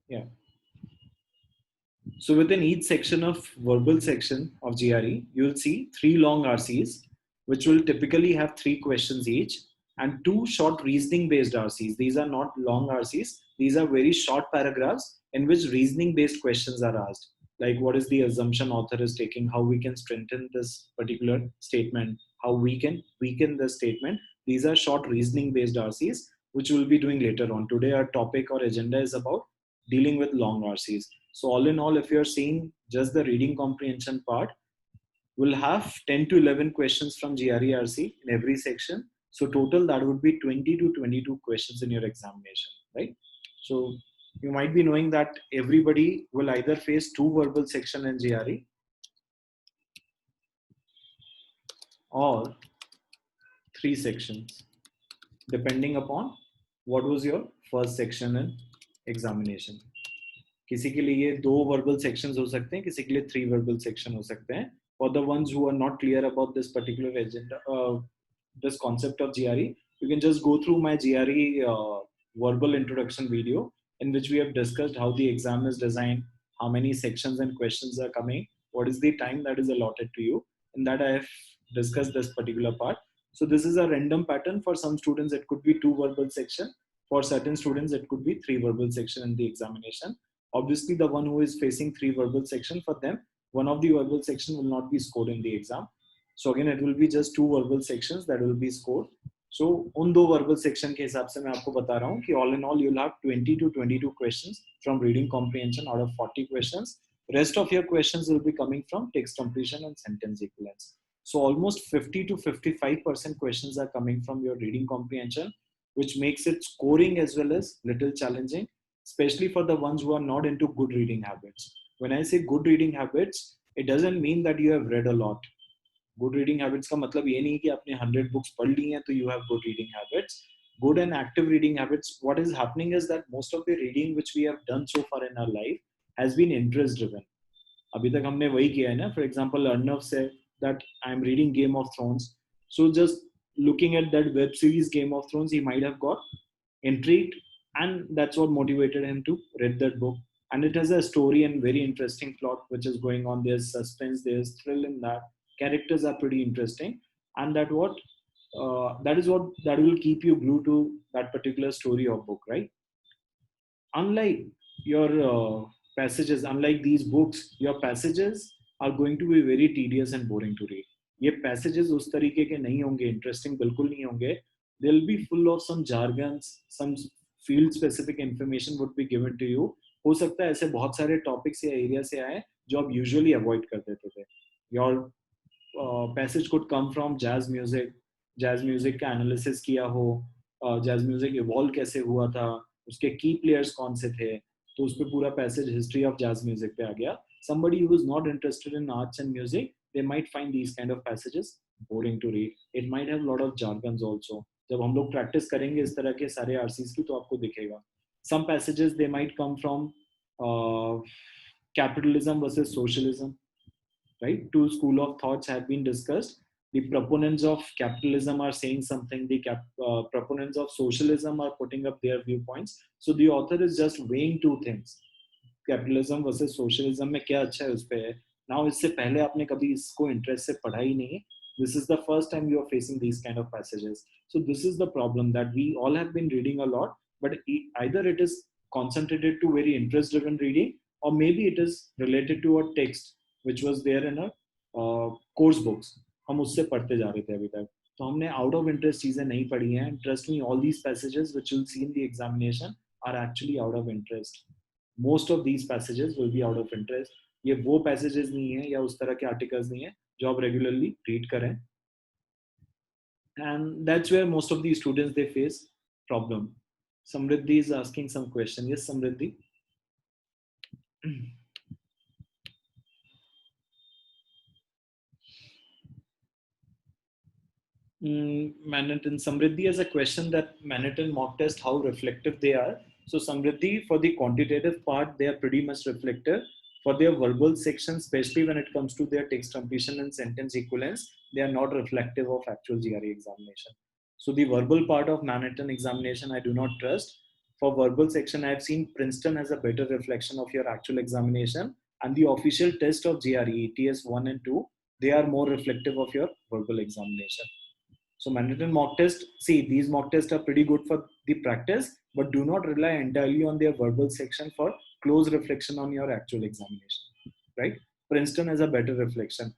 Yeah. So within each section of verbal section of GRE, you'll see 3 long RCs, which will typically have 3 questions each, and 2 short reasoning based RCs. These are not long RCs. These are very short paragraphs in which reasoning based questions are asked. Like what is the assumption author is taking, how we can strengthen this particular statement, how we can weaken the statement. These are short reasoning based RCs, which we'll be doing later on. Today our topic or agenda is about dealing with long RCs. So all in all, if you're seeing just the reading comprehension part, we'll have 10 to 11 questions from GRE-RC in every section. So total that would be 20 to 22 questions in your examination, right? So you might be knowing that everybody will either face 2 verbal section in GRE or 3 sections, depending upon what was your first section in examination. किसी के लिए 2 verbal sections हो सकते हैं, किसी के लिए 3 verbal section हो सकते हैं. For the ones who are not clear about this particular agenda, this concept of GRE, you can just go through my GRE verbal introduction video in which we have discussed how the exam is designed, how many sections and questions are coming, what is the time that is allotted to you. In that I have discussed this particular part. So this is a random pattern. For some students it could be 2 verbal section, for certain students it could be 3 verbal section in the examination. Obviously the one who is facing 3 verbal section, for them one of the verbal section will not be scored in the exam. So again it will be just 2 verbal sections that will be scored. So उन 2 verbal section के हिसाब से मैं आपको बता रहा हूँ कि all in all you'll have 20 to 22 questions from reading comprehension out of 40 questions. Rest of your questions will be coming from text completion and sentence equivalence. So almost 50 to 55% questions are coming from your reading comprehension, which makes it scoring as well as little challenging, especially for the ones who are not into good reading habits. When I say good reading habits, it doesn't mean that you have read a lot. Good reading habits का मतलब ये नहीं कि आपने 100 books पढ़ ली हैं तो you have good reading habits. Good and active reading habits, what is happening is that most of the reading which we have done so far in our life has been interest driven. अभी तक हमने वही किया है ना. For example, Arnav said that I am reading Game of Thrones. So just looking at that web series Game of Thrones, he might have got intrigued, and that's what motivated him to read that book. And it has a story and very interesting plot which is going on. There's suspense, there's thrill in that. Characters are pretty interesting, and that is what that will keep you glued to that particular story or book, right? Unlike your passages, unlike these books, your passages are going to be very tedious and boring to read. ये passages उस तरीके के नहीं होंगे, interesting बिल्कुल नहीं होंगे. They'll be full of some jargons, some field specific information would be given to you. हो सकता है ऐसे बहुत सारे topics या area से आए जो आप usually avoid कर देते थे. Your passage could come from jazz music. Jazz music का analysis किया हो, jazz music evolve कैसे हुआ था, उसके की प्लेयर्स कौन से थे, तो उस पर पूरा passage history of jazz music पे आ गया. Somebody who is not interested in arts and music, they might find these kind of passages boring to read. It might have lot of jargons also. जब हम लोग practice करेंगे इस तरह के सारे आरसीज की तो आपको दिखेगा. Some passages they might come from capitalism versus socialism, right? Two school of thoughts have been discussed. The proponents of capitalism are saying something, the proponents of socialism are putting up their viewpoints. So the author is just weighing two things, capitalism versus socialism में क्या अच्छा है उस पे है. Now इससे पहले आपने कभी इसको interest से पढ़ा ही नहीं. This is the first time you are facing these kind of passages. So this is the problem, that we all have been reading a lot, but either it is concentrated to very interest driven reading, or maybe it is related to a text which was there in a course books. हम उससे पढ़ते जा रहे थे अभी तक, तो हमने आउट ऑफ इंटरेस्ट चीजें नहीं पढ़ी हैं. Trust me, all these passages which you will see in the examination are actually out of interest. Most of these passages will be out of interest. ये वो पैसेजेस नहीं है या उस तरह के आर्टिकल्स नहीं है जो आप रेगुलरली रीड करें. And that's where most of the students they face problem. Samriddhi is asking some question. Yes Samriddhi. Manhattan, Samriddhi has a question that Manhattan mock test, how reflective they are. So Samriddhi, for the quantitative part, they are pretty much reflective. For their verbal section, especially when it comes to their text completion and sentence equivalence, they are not reflective of actual GRE examination. So the verbal part of Manhattan examination, I do not trust. For verbal section, I've seen Princeton as a better reflection of your actual examination, and the official test of GRE, ETS 1 and 2, they are more reflective of your verbal examination. So Manhattan mock test, see, these mock tests are pretty good for the practice, but do not rely entirely on their verbal section for close reflection on your actual examination, right? Princeton is a better reflection.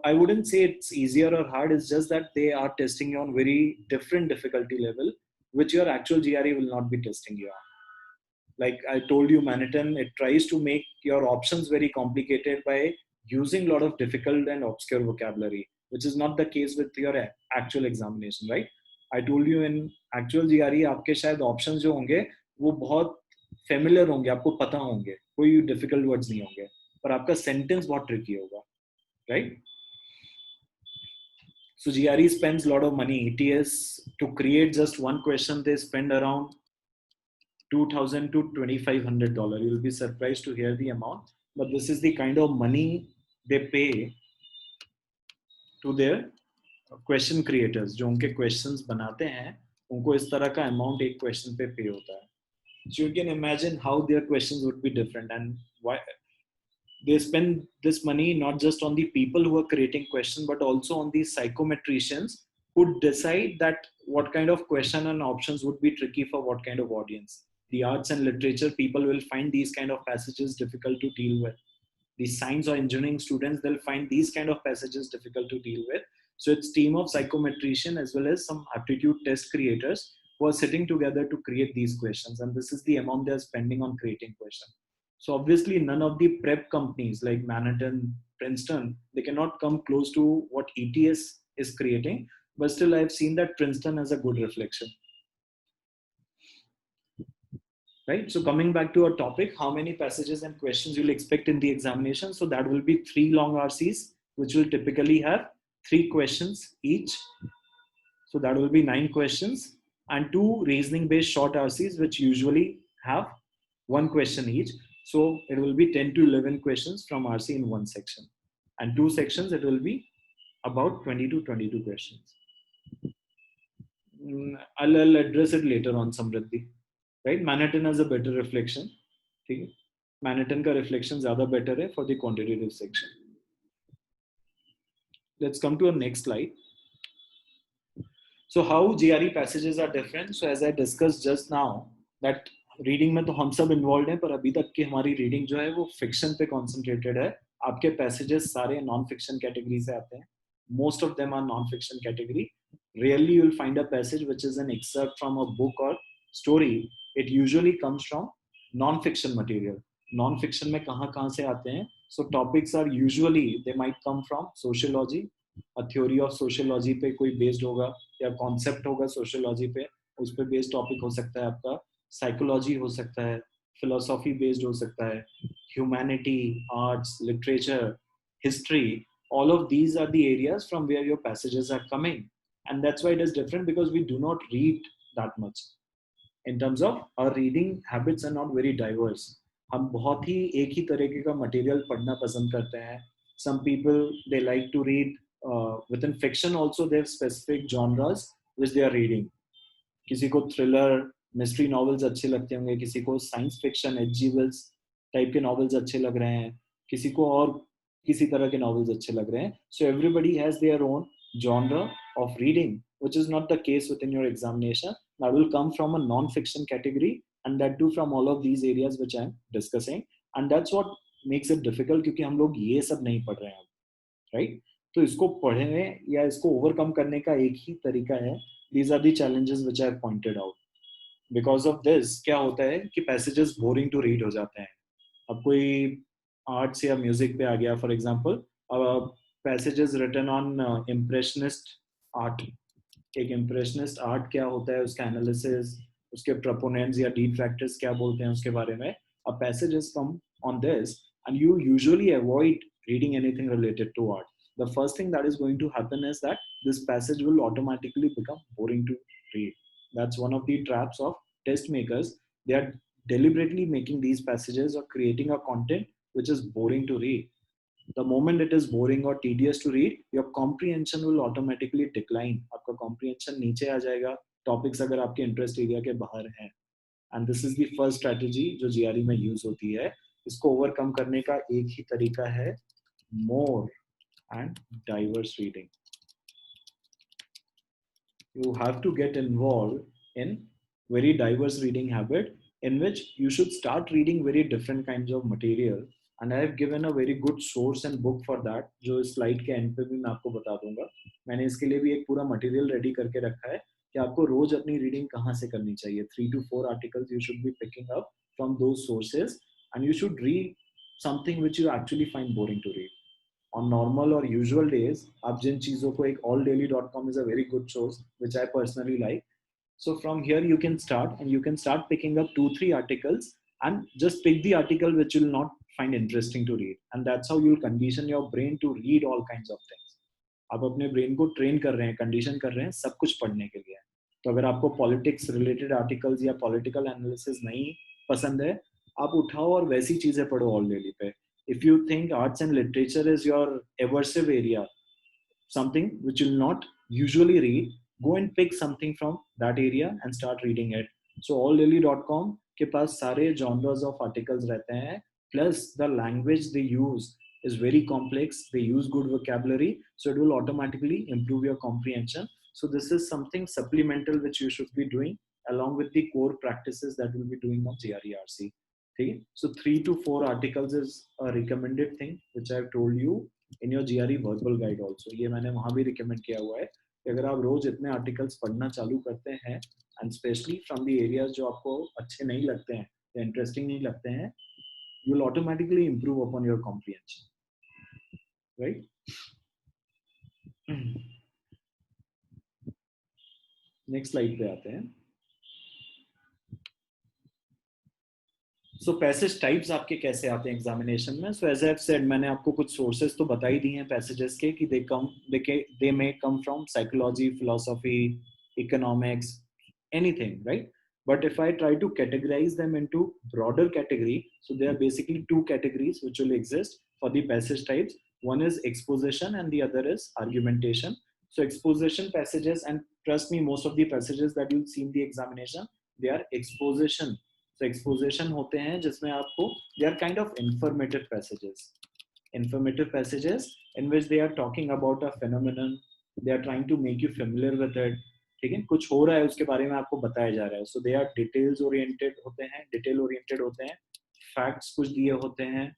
I wouldn't say it's easier or hard. It's just that they are testing you on very different difficulty level, which your actual GRE will not be testing you on. Like I told you, Manhattan, it tries to make your options very complicated by using a lot of difficult and obscure vocabulary, which is not the case with your actual examination, right? I told you in actual GRE आपके शायद options जो होंगे वो बहुत familiar होंगे, आपको पता होंगे, कोई difficult words नहीं होंगे, पर आपका sentence बहुत tricky होगा, right? So GRE spends a lot of money. ETS, to create just one question, they spend around $2,000 to $2,500. You'll be surprised to hear the amount, but this is the kind of money they pay to their question creators. जो उनके questions बनाते हैं, उनको इस तरह का amount एक question पे pay होता है. So you can imagine how their questions would be different, and why they spend this money not just on the people who are creating questions, but also on the psychometricians who decide that what kind of question and options would be tricky for what kind of audience. The arts and literature people will find these kind of passages difficult to deal with. The science or engineering students, they'll find these kind of passages difficult to deal with. So it's team of psychometrician as well as some aptitude test creators who are sitting together to create these questions. And this is the amount they're spending on creating questions. So obviously none of the prep companies like Manhattan, Princeton, they cannot come close to what ETS is creating. But still I've seen that Princeton has a good reflection. Right. So coming back to our topic, how many passages and questions you'll expect in the examination? So that will be 3 long RCs, which will typically have 3 questions each. So that will be 9 questions, and 2 reasoning based short RCs, which usually have 1 question each. So it will be 10 to 11 questions from RC in one section, and 2 sections, it will be about 20 to 22 questions. I'll address it later on, Samriddhi. Right? Manhattan has a better reflection. Okay? Manhattan का reflection ज़्यादा better है for the quantitative section. Let's come to our next slide. So how GRE passages are different. So as I discussed just now, that reading में तो हम सब involved हैं, पर अभी तक की हमारी reading जो है वो fiction पे concentrated है. आपके passages सारे non-fiction category से आते हैं. Most of them are non-fiction category. Rarely you will find a passage which is an excerpt from a book or story. It usually comes from non-fiction material. Non-fiction में कहाँ से आते हैं? So topics are usually, they might come from sociology, a theory of sociology पे कोई based होगा, या concept होगा sociology पे, उस पे based topic हो सकता है आपका, psychology हो सकता है, philosophy based हो सकता है, humanity, arts, literature, history, all of these are the areas from where your passages are coming. And that's why it is different, because we do not read that much. In terms of our reading habits are not very diverse. हम बहुत ही एक ही तरीके का material पढ़ना पसंद करते हैं. Some people, they like to read within fiction also, they have specific genres which they are reading. किसी को thriller, mystery novels अच्छे लगते होंगे, किसी को science fiction, H.G. Wells type के novels अच्छे लग रहे हैं, किसी को और किसी तरह के novels अच्छे लग रहे हैं. So everybody has their own genre of reading, which is not the case within your examination. That will come from a non-fiction category, and that too from all of these areas which I'm discussing. And that's what makes it difficult, क्योंकि हम लोग ये सब नहीं पढ़ रहे हैं, right? तो इसको पढ़ने या इसको overcome करने का एक ही तरीका है. These are the challenges which I have pointed out. Because of this, क्या होता है कि passages boring to read हो जाते हैं. अब कोई arts या music पे आ गया, for example, passages written on impressionist art. एक impressionist art क्या होता है, उसका analysis, उसके proponents या detractors क्या बोलते हैं उसके बारे में. A passages come on this, and you usually avoid reading anything related to art. The first thing that is going to happen is that this passage will automatically become boring to read. That's one of the traps of test makers. They are deliberately making these passages or creating a content which is boring to read. The moment it is boring or tedious to read, your comprehension will automatically decline. आपका comprehension नीचे आ जाएगा, topics अगर आपके interest area के बाहर हैं. And this is the first strategy जो GRE में यूज होती है. इसको ओवरकम करने का एक ही तरीका है, more and diverse reading. You have to get involved in very diverse reading habit in which you should start reading very different kinds of material, and I have given a very good source and book for that जो इस slide के and पे भी मैं आपको बता दूंगा. मैंने इसके लिए भी एक पूरा मटेरियल रेडी करके रखा है कि आपको रोज अपनी रीडिंग कहाँ से करनी चाहिए. 3 to 4 articles you should be picking up from those sources, and you should read something which you actually find boring to read. On normal or usual days आप जिन चीजों को एक alldaily.com is a very good source which I personally like. So from here you can start, and you can start picking up 2-3 articles and just pick the article which you'll not find interesting to read, and that's how you'll condition your brain to read all kinds of things. आप अपने brain को train कर रहे हैं, condition कर रहे हैं सब कुछ पढ़ने के लिए. तो अगर आपको पॉलिटिक्स रिलेटेड आर्टिकल्स या पॉलिटिकल एनालिसिस नहीं पसंद है, आप उठाओ और वैसी चीजें पढ़ो ऑल डेली पे. If you think arts and literature is your aversive area, something which you'll not usually read, go and pick something from that area and start reading it. So alldaily.com के पास सारे genres of articles रहते हैं, plus the language they use is very complex. They use good vocabulary, so it will automatically improve your comprehension. So this is something supplemental which you should be doing along with the core practices that we'll be doing on GRERC. ठीक है. So 3 to 4 articles is a recommended thing which I have told you in your GRE verbal guide also. ये मैंने वहाँ भी recommend किया हुआ है कि अगर आप रोज इतने articles पढ़ना चालू करते हैं, and especially from the areas जो आपको अच्छे नहीं लगते हैं या interesting नहीं लगते हैं, you will automatically improve upon your comprehension, right? Next slide पे आते हैं. सो पैसेज टाइप्स आपके कैसे आते हैं एग्जामिनेशन में. So as I have said, मैंने आपको कुछ सोर्सेज तो बता ही दिए हैं पैसेजेस के कि they may come from psychology, philosophy, economics, anything, right? But if I try to categorize them into broader category, so there are basically two categories which will exist for the passage types. One is exposition and the other is argumentation. So exposition passages, and trust me, most of the passages that you'll see in the examination, they are exposition. So exposition होते हैं जिसमें आपको, they are kind of informative passages in which they are talking about a phenomenon, they are trying to make you familiar with it. ठीक है, कुछ हो रहा है उसके बारे में आपको बताया जा रहा है. सो दे आर डिटेल ओरिएंटेड होते हैं, फैक्ट्स कुछ दिए होते हैं,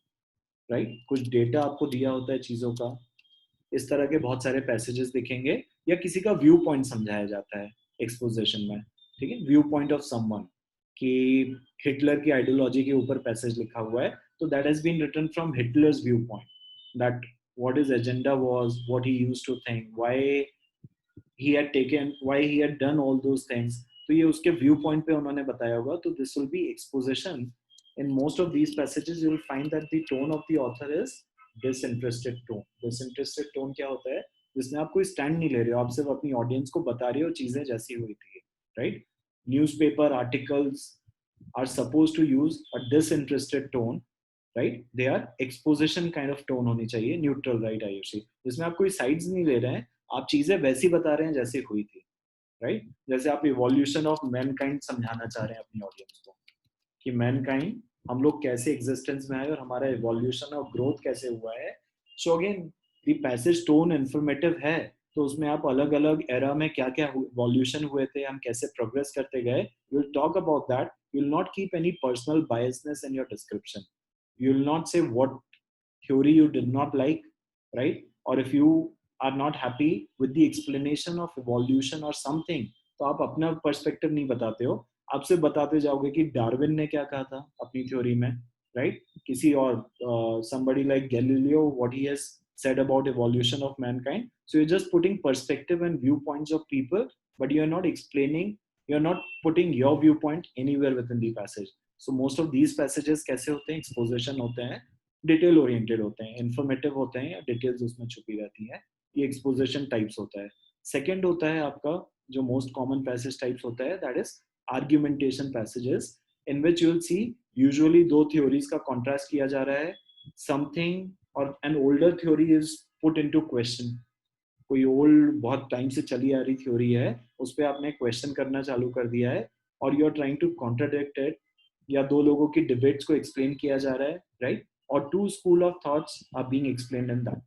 राइट? कुछ डेटा आपको दिया होता है चीजों का. इस तरह के बहुत सारे पैसेजेस दिखेंगे, या किसी का व्यू पॉइंट समझाया जाता है एक्सपोजिशन में. ठीक है, व्यू पॉइंट ऑफ समवन, कि हिटलर की आइडियोलॉजी के ऊपर पैसेज लिखा हुआ है, तो that has been written from Hitler's view point, that what his agenda was, what he used to think, why he had taken, why he had done all those things. तो ये उसके view point पे उन्होंने बताया होगा. तो this will be exposition. In most of these passages you will find that the tone of the author is disinterested tone. Disinterested tone क्या होता है? जिसमें आप कोई स्टैंड नहीं ले रहे हो, आप सिर्फ अपनी ऑडियंस को बता रहे हो चीजें जैसी हुई थी, right? Newspaper articles are supposed to use a disinterested tone, right? They are exposition kind of tone होनी चाहिए, neutral, right, आयुषी? जिसमें आप कोई sides नहीं ले रहे हैं, आप चीजें वैसी बता रहे हैं जैसे हुई थी, राइट? जैसे आप इवोल्यूशन ऑफ मैनकाइंड समझाना चाह रहे हैं अपनी ऑडियंस को, कि मैनकाइंड, हम लोग कैसे एग्जिस्टेंस में आए और हमारा इवोल्यूशन और ग्रोथ कैसे हुआ है. So again the passage tone informative है, तो उसमें आप अलग अलग एरा में क्या क्या इवोल्यूशन हुए थे, हम कैसे प्रोग्रेस करते गए, you will talk about that. You will not keep any personal biasness in your description. You will not say what theory you did not like, right? Or if you are not happy with the explanation of evolution or something, तो आप अपना perspective नहीं बताते हो, आप सिर्फ बताते जाओगे कि डार्विन ने क्या कहा था अपनी थ्योरी में, राइट? किसी और somebody like Galileo, what he has said about evolution of mankind. So you're just putting perspective and viewpoints of people, but you're not explaining, you're not putting your viewpoint anywhere within the passage. So most of these passages कैसे होते हैं? Exposition होते हैं, detail oriented होते हैं, informative होते हैं, या डिटेल्स उसमें छुपी रहती हैं. ये एक्सपोजिशन टाइप्स होता है. सेकंड होता है आपका जो मोस्ट कॉमन पैसेज टाइप्स होता है, that is argumentation passages, in which you will C usually दो थ्योरीज का कॉन्ट्रास्ट किया जा रहा है. समथिंग और an older theory is put into question. कोई ओल्ड बहुत टाइम से चली आ रही थ्योरी है, उस पर आपने क्वेश्चन करना चालू कर दिया है, और you are trying to contradict it, या दो लोगों की डिबेट्स को एक्सप्लेन किया जा रहा है, राइट, और two school of thoughts are being explained in that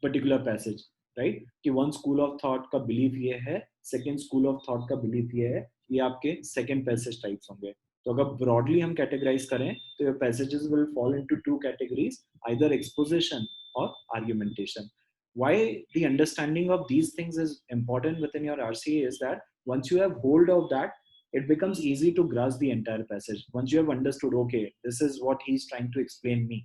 particular passage, right, कि वन स्कूल ऑफ थॉट का बिलीफ ये है, सेकेंड स्कूल ऑफ थॉट का बिलीफ ये है, ये आपके सेकेंड पैसेज टाइप्स होंगे। तो अगर ब्रॉडली हम कैटेगराइज करें तो your passages will fall into two categories, either exposition और argumentation. Why the understanding of these things is important within your RCA is that once you have hold of that, it becomes easy to grasp the entire passage. Once you have understood, okay, this is what he's trying to explain me.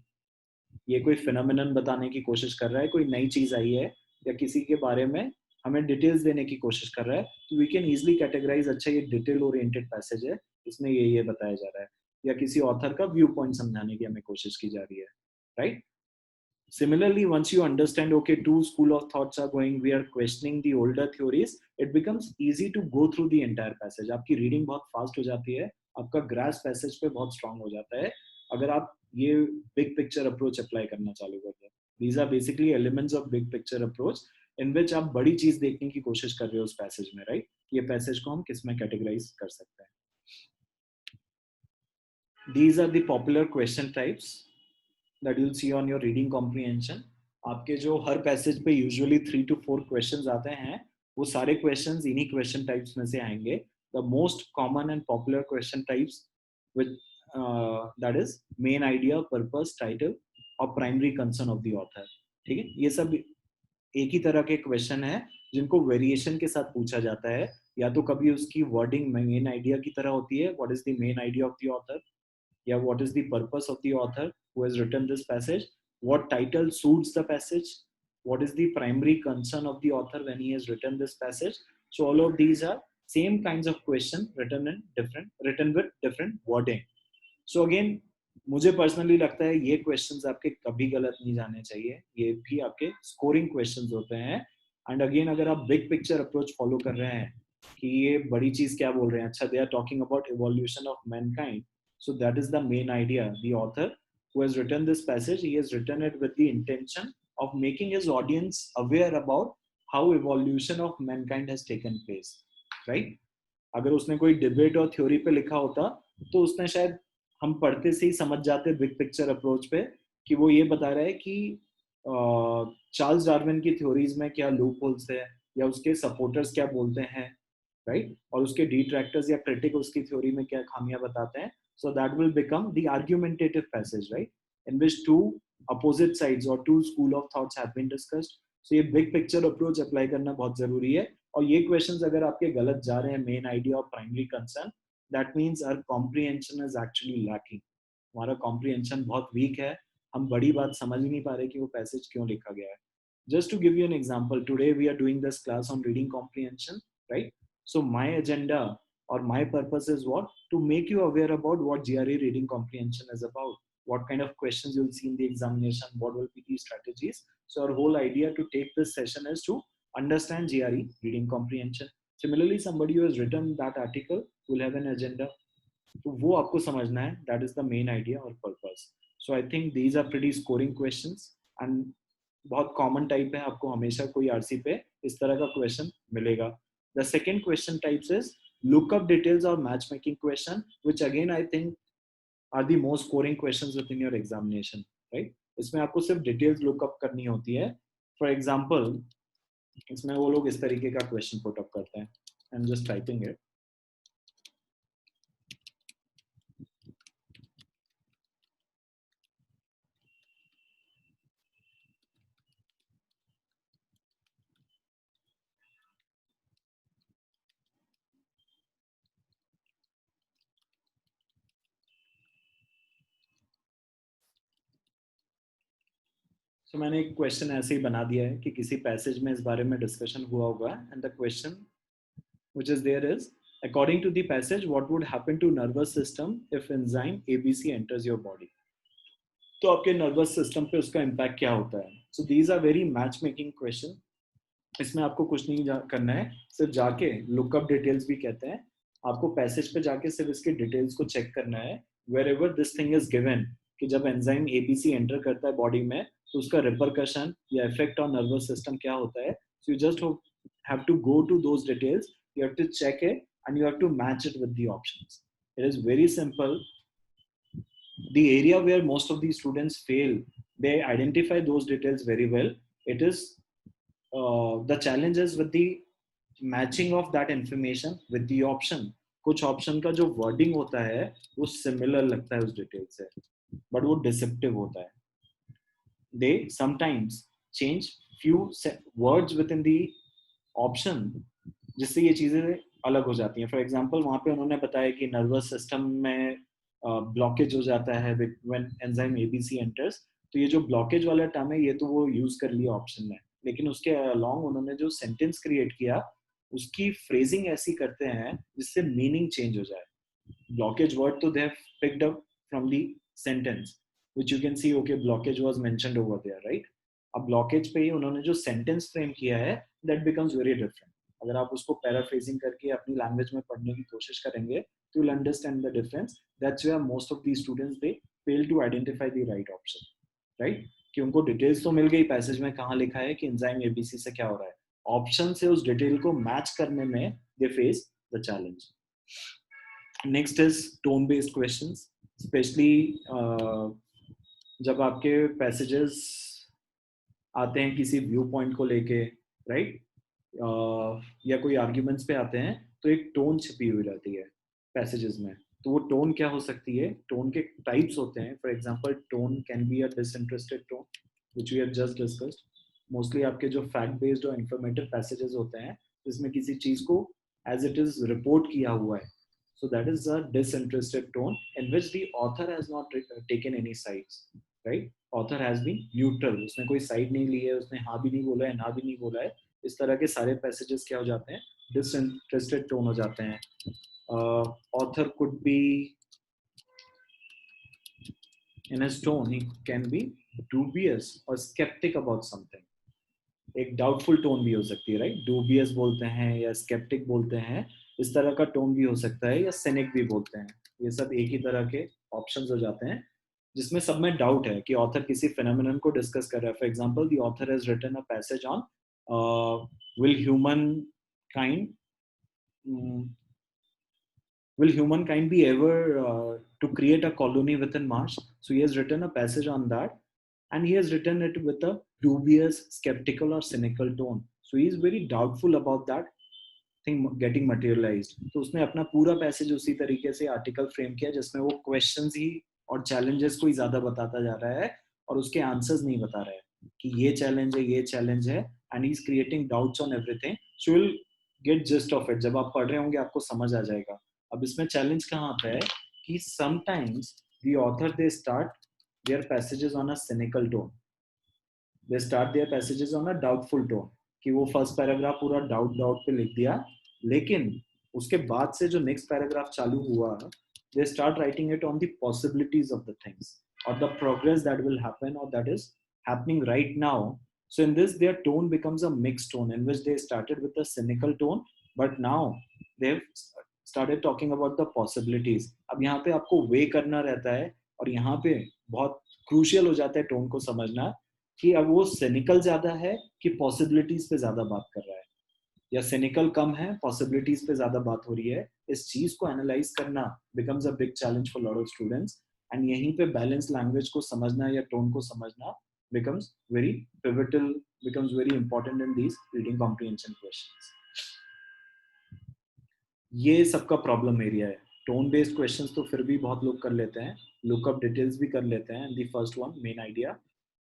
ये कोई phenomenon बताने की कोशिश कर रहा है, कोई नई चीज आई है, या किसी के बारे में हमें डिटेल्स देने की कोशिश कर रहा है, तो वी कैन इजीली कैटेगराइज, अच्छा ये डिटेल ओरिएंटेड पैसेज है, इसमें ये बताया जा रहा है, या किसी ऑथर का व्यू पॉइंट समझाने की हमें कोशिश की जा रही है, right. Similarly, once you understand, okay, two school of thoughts are going, we are questioning the older theories, it becomes easy to go through the entire passage. आपकी रीडिंग बहुत फास्ट हो जाती है, आपका ग्रास पैसेज पे बहुत strong हो जाता है अगर आप ये बिग पिक्चर अप्रोच अप्लाई करना चालू कर दें. These are basically elements of big picture approach in which आप बड़ी चीज देखने की कोशिश कर रहे हो उस पैसेज में, राइट. ये पैसेज को हम किस में कैटेगराइज कर सकते हैं. These are the popular question types that you'll see on your reading comprehension. आपके जो हर पैसेज पे यूजुअली 3 to 4 क्वेश्चंस आते हैं, वो सारे क्वेश्चंस इन्हीं क्वेश्चन टाइप्स में से आएंगे. The most common and popular question types with that is main idea, purpose, title और primary concern of the author. ठीक है, ये सब एक ही तरह के क्वेश्चन है जिनको वेरिएशन के साथ पूछा जाता है. या तो कभी उसकी वर्डिंग मेन आइडिया की तरह होती है, what is the main idea of the author, या what is the purpose of the author who has written this passage, what title suits the passage, what is the primary concern of the author when he has written this passage. So all of these are same kinds of question written with different wording. So again, मुझे personally लगता है ये questions आपके कभी गलत नहीं जाने चाहिए, ये भी आपके स्कोरिंग क्वेश्चंस होते हैं. एंड अगेन, अगर आप बिग पिक्चर अप्रोच फॉलो कर रहे हैं कि ये बड़ी चीज क्या बोल रहे हैं, अच्छा they are talking about evolution of mankind. So that is the main idea. The author who has written this passage, he has written it with the intention of making his audience aware about how evolution of mankind has taken place, right? अगर उसने कोई debate और theory पे लिखा होता तो उसने शायद हम पढ़ते से ही समझ जाते बिग पिक्चर अप्रोच पे कि वो ये बता रहा है कि चार्ल्स डार्विन की थ्योरीज में क्या लूप होल्स है, या उसके सपोर्टर्स क्या बोलते हैं, राइट, और उसके डिट्रैक्टर्स या क्रिटिक उसकी थ्योरी में क्या खामियां बताते हैं. So that will become the argumentative passage, right, in which two opposite sides or two school of thoughts have been discussed. So ये big picture approach apply करना बहुत जरूरी है. और ये questions अगर आपके गलत जा रहे हैं, main idea और primary concern, that means our comprehension is actually lacking. हमारा comprehension बहुत weak है, हम बड़ी बात समझ ही नहीं पा रहे कि वो passage क्यों लिखा गया है. Just to give you an example, today we are doing this class on reading comprehension, right? So my agenda or my purpose is what? To make you aware about what GRE reading comprehension is about, what kind of questions you'll see in the examination, what will be the strategies. So our whole idea to take this session is to understand GRE reading comprehension. Similarly, somebody who has written that article will have an agenda. तो वो आपको समझना है, that is the main idea or purpose. So I think these are pretty scoring questions and बहुत common type है, आपको हमेशा कोई RC पे इस तरह का question मिलेगा. The second question types is lookup details or matchmaking question, which again I think are the most scoring questions within your examination, right? इसमें आपको सिर्फ details lookup करनी होती है. For example, इसमें वो लोग इस तरीके का question put up करते हैं. I'm just typing it. So मैंने एक क्वेश्चन ऐसे ही बना दिया है कि किसी पैसेज में इस बारे में डिस्कशन हुआ होगा, and the question which is there is, according to the passage, what would happen to nervous system if enzyme ABC enters your body? तो आपके नर्वस सिस्टम पे उसका इम्पैक्ट क्या होता है. So these are very match making question. इसमें आपको कुछ नहीं करना है, सिर्फ जाके लुकअप डिटेल्स भी कहते हैं, आपको पैसेज पे जाके सिर्फ इसके डिटेल्स को चेक करना है. Wherever this thing is given कि जब एंजाइम एबीसी एंटर करता है बॉडी में तो उसका रिपरकशन या इफेक्ट ऑन नर्वस सिस्टम क्या होता है. So you just have to go to those details, you have to check it and you have to match it with the options. It is very simple. The area where most of these students fail, they identify those details very well. It is the challenges with the matching of that information with the option. कुछ option का जो wording होता है वो similar लगता है उस detail से, बट वो डिसेप्टिव होता है. They sometimes change few words within the option, जिससे ये चीजें अलग हो जाती हैं. फॉर एग्जाम्पल वहां पे उन्होंने बताया कि नर्वस सिस्टम में ब्लॉकेज हो जाता है व्हेन एंजाइम एबीसी एंटर्स. तो ये जो ब्लॉकेज वाला टर्म है ये तो वो यूज कर लिया ऑप्शन में, लेकिन उसके अलॉन्ग उन्होंने जो सेंटेंस क्रिएट किया उसकी फ्रेजिंग ऐसी करते हैं जिससे मीनिंग चेंज हो जाए. ब्लॉकेज वर्ड तो they have picked up from the sentence which you can see okay blockage was mentioned over there, right. अब ब्लॉकेज पे ही उन्होंने जो सेंटेंस फ्रेम किया है दैट बिकम्स वेरी डिफरेंट. अगर आप उसको पैराफ्रेजिंग करके अपनी लैंग्वेज में पढ़ने की कोशिश करेंगे तो you'll understand the difference. That's where most of these students they fail to identify the right option, right? कि उनको डिटेल्स तो मिल गई पैसेज में कहाँ लिखा है कि एंजाइम एबीसी से क्या हो रहा है, ऑप्शन से उस डिटेल को मैच करने में they face the challenge. Next is tone based questions, specially जब आपके पैसेजेस आते हैं किसी व्यू पॉइंट को लेके, राइट, या कोई आर्ग्यूमेंट्स पे आते हैं तो एक टोन छिपी हुई रहती है पैसेजेस में. तो वो टोन क्या हो सकती है, टोन के टाइप्स होते हैं. For example tone can be a disinterested tone which we have just discussed. Mostly आपके जो फैक्ट बेस्ड और इंफॉर्मेटिव पैसेजेस होते हैं जिसमें किसी चीज को एज इट इज रिपोर्ट किया हुआ है, so that is a disinterested tone in which the author has not taken any sides, right. Author has been neutral, उसने कोई साइड नहीं ली है, उसने हाँ भी नहीं बोला है ना भी नहीं बोला है. इस तरह के सारे पैसेजेस क्या हो जाते हैं, डिसइंटरेस्टेड टोन हो जाते हैं. Author could be in his tone he can be dubious or skeptic about something. एक डाउटफुल टोन भी हो सकती है, राइट. डूबियस बोलते हैं या स्केप्टिक बोलते हैं, इस तरह का टोन भी हो सकता है, या सिनिक भी बोलते हैं. ये सब एक ही तरह के ऑप्शंस हो जाते हैं जिसमें सब में डाउट है कि ऑथर किसी फिनोमेनन को डिस्कस कर रहा है. For example the author has written a passage on will humankind will humankind be ever to create a colony within Mars? So he has written a passage on that, and he has written it with a dubious, skeptical, or cynical tone. So he is very doubtful about that thing getting materialized. तो उसने अपना पूरा passage उसी तरीके से article frame किया जिसमें वो क्वेश्चंस ही और challenges को ही ज्यादा बताता जा रहा है और उसके आंसर्स नहीं बता रहा है कि ये चैलेंज है, ये चैलेंज है, and he is creating doubts on everything. So will get just of it. जब आप पढ़ रहे होंगे आपको समझ आ जाएगा. अब इसमें चैलेंज कहाँ आता है कि sometimes the author they start their passages on a cynical tone, they start their passages on a doubtful tone, कि वो फर्स्ट पैराग्राफ पूरा डाउट डाउट पे लिख दिया, लेकिन उसके बाद से जो नेक्स्ट पैराग्राफ चालू हुआ they start writing it on the possibilities of the things or the progress that will happen or that is happening right now. So in this their tone becomes a mixed tone in which they started with a cynical tone but now they've started talking about the possibilities. अब यहाँ पे आपको वे करना रहता है और यहाँ पे बहुत क्रूशियल हो जाता है टोन को समझना कि अब वो cynical ज्यादा है कि possibilities पे ज्यादा बात कर रहा है, या cynical कम है possibilities पे ज्यादा बात हो रही है. इस चीज को एनालाइज करना becomes a big challenge for a lot of students. And यहीं पे बैलेंस लैंग्वेज को समझना या टोन को समझना becomes very pivotal, becomes very important in these reading comprehension questions. ये सबका प्रॉब्लम एरिया है. टोन बेस्ड क्वेश्चंस तो फिर भी बहुत लोग कर लेते हैं, लुकअप डिटेल्स भी कर लेते हैं. The first one main idea,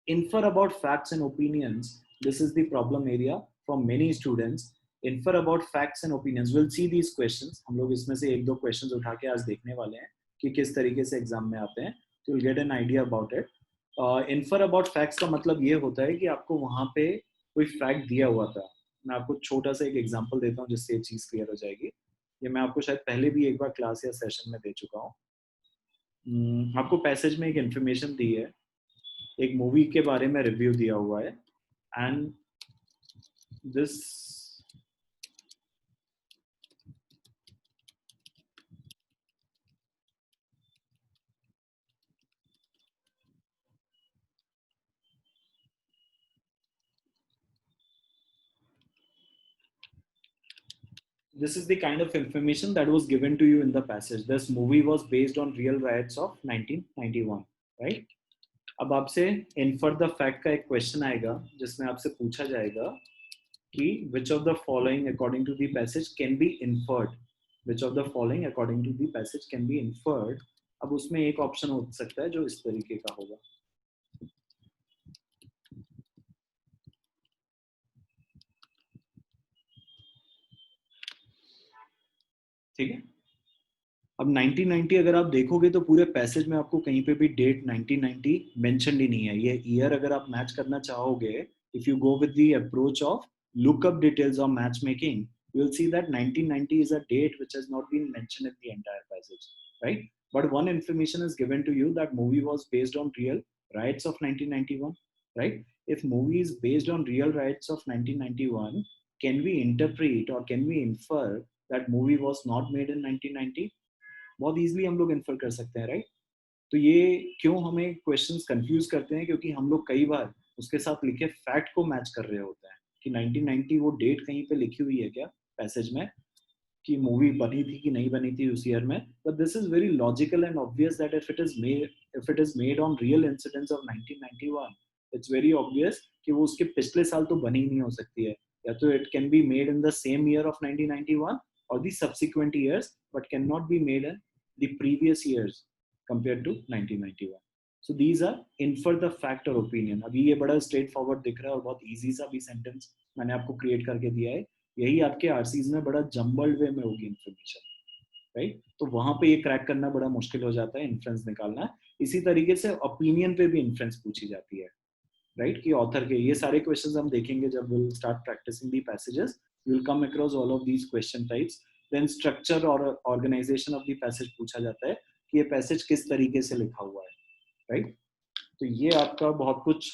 infer about facts and opinions. This is the problem area for many students. Infer about facts and opinions. We'll see these questions. हम लोग इसमें से एक दो questions उठा के आज देखने वाले हैं कि किस तरीके से एग्जाम में आते हैं. तो you'll get an idea about it. Infer about facts का मतलब ये होता है कि आपको वहाँ पे कोई फैक्ट दिया हुआ था. मैं आपको छोटा सा एक एग्जाम्पल देता हूँ जिससे ये चीज क्लियर हो जाएगी. ये मैं आपको शायद पहले भी एक बार क्लास या सेशन में दे चुका हूँ. आपको पैसेज में एक इन्फॉर्मेशन दी है, एक मूवी के बारे में रिव्यू दिया हुआ है, and this this is the kind of information that was given to you in the passage. This movie was based on real riots of 1991, right? अब आपसे इन्फर द फैक्ट का एक क्वेश्चन आएगा जिसमें आपसे पूछा जाएगा कि which of the following according to the passage can be inferred, which of the following according to the passage can be inferred. अब उसमें एक ऑप्शन हो सकता है जो इस तरीके का होगा, ठीक है। अब 1990 अगर आप देखोगे तो पूरे पैसेज में आपको कहीं पे भी डेट 1990 मेंशन ही नहीं है। ये ईयर अगर आप मैच करना चाहोगे, if you go with the approach of look up details of matchmaking, you will see that 1990 is a date which has not been mentioned in the entire passage, right? But one information is given to you that movie was based on real riots of 1991, right? If movie is based on real riots of 1991, can we interpret or can we infer that movie was not made in 1990? बहुत easily हम लोग infer कर सकते हैं, right? तो ये क्यों हमें क्वेश्चंस कंफ्यूज करते हैं, क्योंकि हम लोग कई बार उसके साथ लिखे फैक्ट को मैच कर रहे होते हैं कि 1990 वो डेट कहीं पे लिखी हुई है क्या पैसेज में कि मूवी बनी थी कि नहीं बनी थी उस ईयर में, but this is very logical and obvious that if it is made on real incidents of 1991, it's very obvious कि वो उसके पिछले साल तो बनी नहीं हो सकती है, या तो it can be made in the same year of 1991 or the subsequent years, but cannot be made in the previous years compared to 1991. So these are infer the fact or opinion. अभी ये बड़ा straight forward दिख रहा है और बहुत easy सा भी सेंटेंस मैंने आपको क्रिएट करके दिया है। यही आपके आरसीज में बड़ा जम्बल्ड वे में होगी इन्फॉर्मेशन, राइट? तो वहां पे ये क्रैक करना बड़ा मुश्किल हो जाता है, इन्फ्रेंस निकालना। इसी तरीके से ओपिनियन पे भी इन्फ्रेंस पूछी जाती है, राइट? कि ऑथर के ये सारे क्वेश्चंस हम देखेंगे जब will start practicing the passages, you will come across all of these question types. Then structure और organization of the passage पूछा जाता है कि ये पैसेज किस तरीके से लिखा हुआ है, राइट? तो ये आपका बहुत कुछ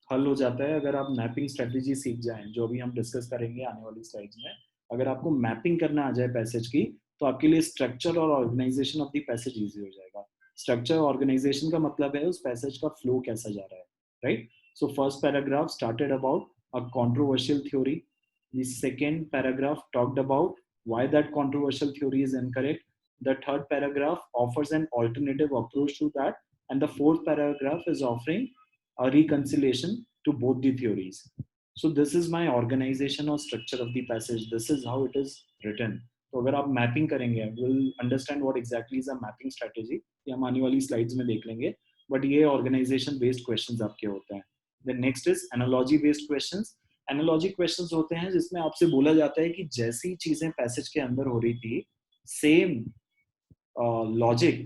हल हो जाता है अगर आप मैपिंग स्ट्रेटेजी सीख जाएं, जो भी हम डिस्कस करेंगे आने वाली स्लाइड्स में। अगर आपको मैपिंग करना आ जाए पैसेज की, तो आपके लिए स्ट्रक्चर और organisation of the passage easy हो जाएगा। स्ट्रक्चर ऑर्गेनाइजेशन का मतलब है उस पैसेज का फ्लो कैसा जा रहा है, right? So first paragraph started about a controversial theory. The second paragraph talked about why that controversial theory is incorrect. The third paragraph offers an alternative approach to that. And the fourth paragraph is offering a reconciliation to both the theories. So this is my organization or structure of the passage. This is how it is written. तो अगर आप mapping करेंगे, we'll understand what exactly is a mapping strategy. ये हम आने वाली slides में देख लेंगे, बट ये ऑर्गेनाइजेशन बेस्ड क्वेश्चंस आपके होते हैं. Then next is analogy based questions. Analogy questions होते हैं जिसमें आपसे बोला जाता है कि जैसी चीजें पैसेज के अंदर हो रही थी, same logic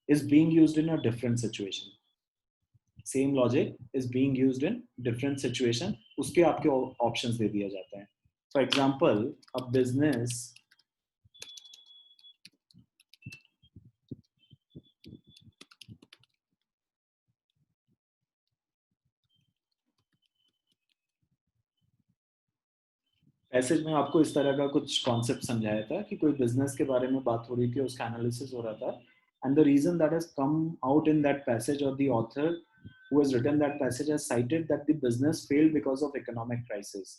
is being used in a different situation. Same logic is being used in different situation. उसके आपके ऑप्शंस दे दिया जाता है. For example, a business passage में आपको इस तरह का कुछ कॉन्सेप्ट समझाया था कि कोई बिजनेस के बारे में बात हो रही थी, उसका एनालिसिस हो रहा था, and the reason that has come out in that passage और the author who has written that passage has cited that the business failed because of economic crisis.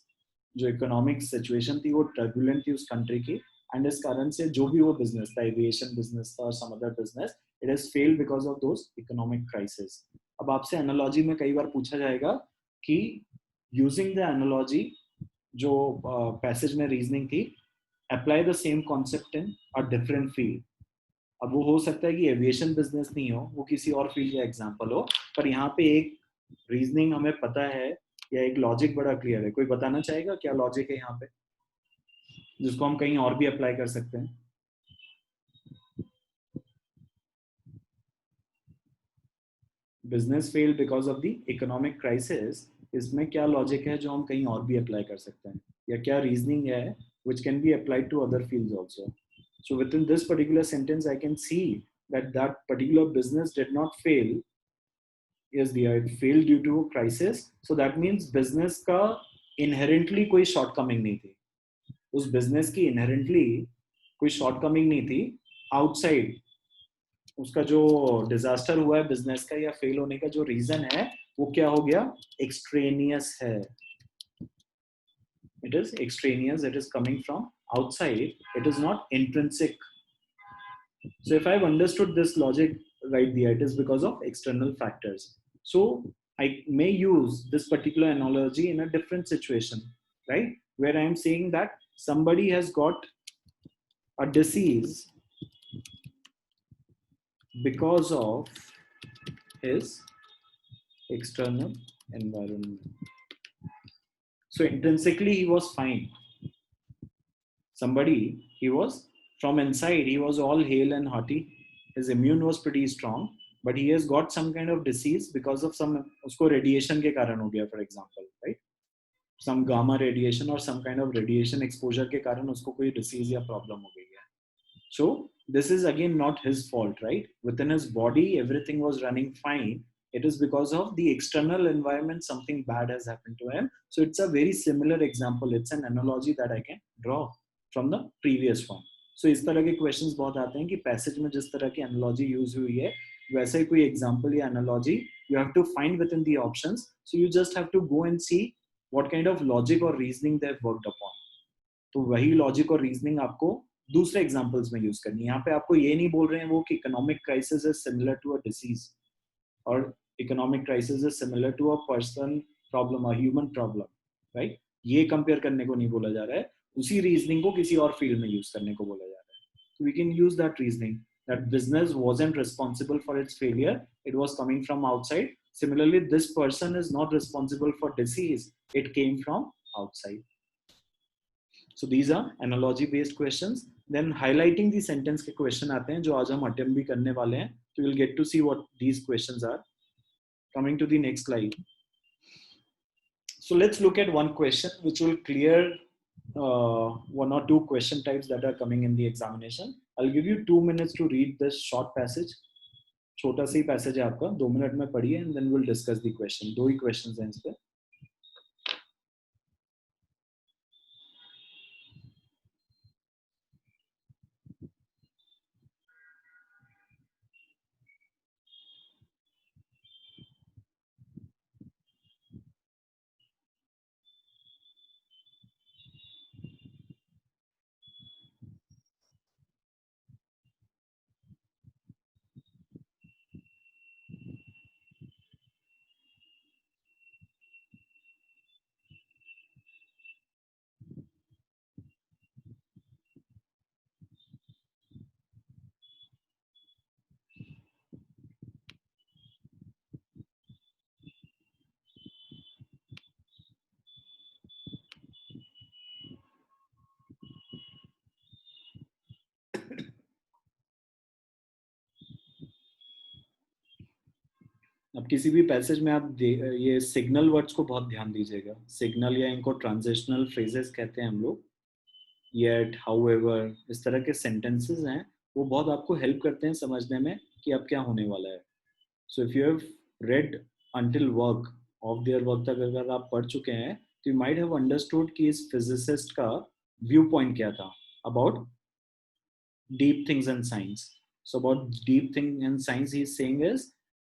जो इकोनॉमिक सिचुएशन थी वो टर्बुलेंट थी उस country की, and इस कारण से जो भी वो बिजनेस था, एविएशन बिजनेस था और some other business, it has failed because of those economic crisis. अब आपसे एनालॉजी में कई बार पूछा जाएगा कि यूजिंग द एनालॉजी जो पैसेज में रीजनिंग थी, apply the same concept in a different field. अब वो हो सकता है कि एविएशन बिजनेस नहीं हो, वो किसी और फील्ड का एग्जांपल हो, पर यहाँ पे एक रीजनिंग हमें पता है या एक लॉजिक बड़ा क्लियर है. कोई बताना चाहेगा क्या लॉजिक है यहाँ पे जिसको हम कहीं और भी अप्लाई कर सकते हैं? Business fail because of the economic crisis, इसमें क्या लॉजिक है जो हम कहीं और भी अप्लाई कर सकते हैं, या क्या रीजनिंग है which can be applied to other fields also. So within this particular sentence, I can see that that particular business did not fail. Yes, it failed due to crisis. So that means business का inherently कोई shortcoming नहीं थी. उस business की inherently कोई shortcoming नहीं थी. Outside उसका जो डिजास्टर हुआ है बिजनेस का या फेल होने का जो रीजन है, वो क्या हो गया? एक्सट्रेनियस है. It is extraneous, it is coming from outside, it is not intrinsic. So if I've understood this logic right there, it is because of external factors. So I may use this particular analogy in a different situation, right? Where I'm saying that somebody has got a disease because of his external environment. So intrinsically, he was fine. Somebody, he was from inside, he was all hale and hearty. His immune was pretty strong, but he has got some kind of disease because of some usko radiation ke karan ho gaya, for example, right? Some gamma radiation or some kind of radiation exposure के कारण उसको कोई disease या problem हो गई है. So this is again not his fault, right? Within his body, everything was running fine. It is because of the external environment, something bad has happened to him. So it's a very similar example. It's an analogy that I can draw from the previous one. So इस तरह के questions बहुत आते हैं कि passage में जिस तरह की analogy use हुई है, वैसे ही कोई example या analogy you have to find within the options. So you just have to go and see what kind of logic or reasoning they've worked upon. तो वही लॉजिक और रीजनिंग आपको दूसरे एग्जांपल्स में यूज करनी है. यहाँ पे आपको ये नहीं बोल रहे हैं वो कि economic crisis is similar to a disease और economic crisis is similar to a person problem, a human problem, right? ये कंपेयर करने को नहीं बोला जा रहा है. उसी रीजनिंग को किसी और फील्ड में यूज करने को बोला जा रहा है. तो we can use that reasoning that business wasn't responsible for its failure, it was coming from outside. Similarly, this person is not responsible for disease, it came from outside. So these are analogy based questions. Then highlighting the sentence के question आते हैं जो आज हम attempt भी करने वाले हैं. So you'll get to see what these questions are. Coming to the next slide. So let's look at one question which will clear one or two question types that are coming in the examination. I'll give you 2 minutes to read this short passage. छोटा सा ही passage है आपका, 2 minute में पढ़िए and then we'll discuss the question. 2 he questions हैं इस पे. अब किसी भी पैसेज में आप ये सिग्नल वर्ड्स को बहुत ध्यान दीजिएगा. सिग्नल या इनको ट्रांजिशनल फ्रेजेस कहते हैं हम लोग. येट, हाउएवर, इस तरह के सेंटेंसेस हैं वो बहुत आपको हेल्प करते हैं समझने में कि अब क्या होने वाला है. So if you have read until work of their work तक अगर आप पढ़ चुके हैं तो यू माइट हैव अंडरस्टूड कि इस फिजिसिस्ट का व्यू पॉइंट क्या था about deep things and science. So about deep thing and science he is saying is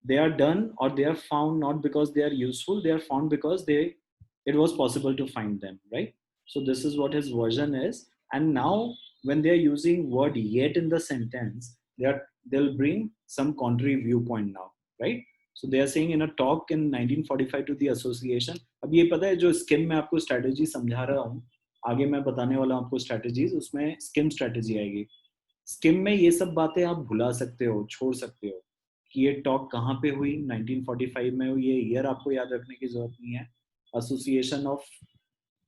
they are done or they are found not because they are useful, they are found because it was possible to find them, right? So this is what his version is. And now when they are using word yet in the sentence, they'll bring some contrary viewpoint now, right? So they are saying in a talk in 1945 to the association. अब ये पता है जो scheme में आपको strategy समझा रहा हूँ, आगे मैं बताने वाला हूँ आपको स्ट्रेटेजीज, उसमें स्किम स्ट्रेटेजी आएगी. स्किम में ये सब बातें आप भुला सकते हो, छोड़ सकते हो कि ये टॉक कहाँ पे हुई, 1945 में हुई. ये ईयर आपको याद रखने की जरूरत नहीं है. एसोसिएशन ऑफ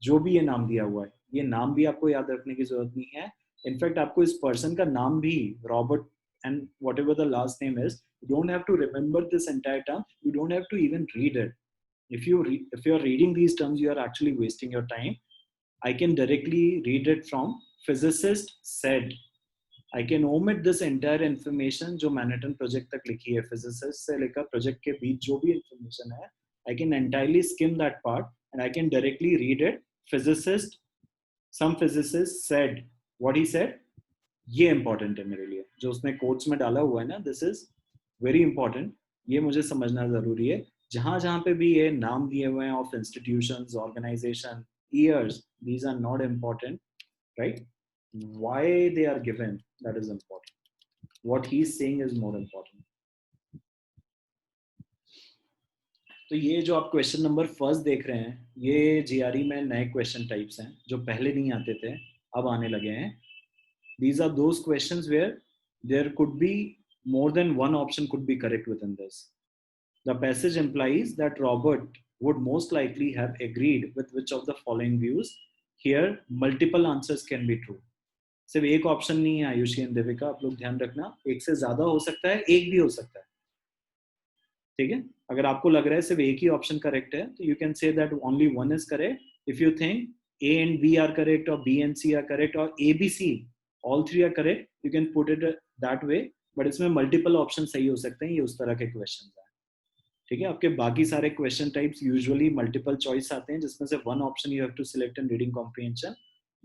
जो भी ये नाम दिया हुआ है, ये नाम भी आपको याद रखने की जरूरत नहीं है. इनफैक्ट आपको इस पर्सन का नाम भी Robert and whatever the last name is, you don't have to remember this entire term, you don't have to even read it. if you are reading these terms, you are actually wasting your time. I can directly read it from physicist said. I can omit this entire information जो Manhattan project तक लिखी है, physicist से लेकर project के बीच जो भी information है, I can entirely skim that part and I can directly read it. Some physicist said, what he said, ये important है मेरे लिए. जो उसने कोट्स में डाला हुआ है ना, this is very important. ये मुझे समझना जरूरी है. जहां जहां पे भी ये नाम दिए हुए हैं of institutions, organization, years, these are not important, right? why they are given, that is important. What he is saying is more important. तो ये जो आप क्वेश्चन नंबर फर्स्ट देख रहे हैं, ये जीआरई में नए क्वेश्चन टाइप्स हैं जो पहले नहीं आते थे, अब आने लगे हैं. These are those questions where there could be more than one option could be correct within this. The passage implies that Robert would most likely have agreed with which of the following views. Here, multiple answers can be true. सिर्फ एक option नहीं है Ayushi and Devika, आप लोग ध्यान रखना, एक से ज्यादा हो सकता है, एक भी हो सकता है. ठीक है, अगर आपको लग रहा है सिर्फ एक ही ऑप्शन करेक्ट है तो you can say that only one is correct. If you think A and B are correct और B and C are correct और A B C all three are correct, you can put it that way. But इसमें multiple option सही हो सकते हैं, ये उस तरह के क्वेश्चन है. ठीक है, आपके बाकी सारे question types usually multiple choice आते हैं जिसमें से one option you have to select in reading comprehension.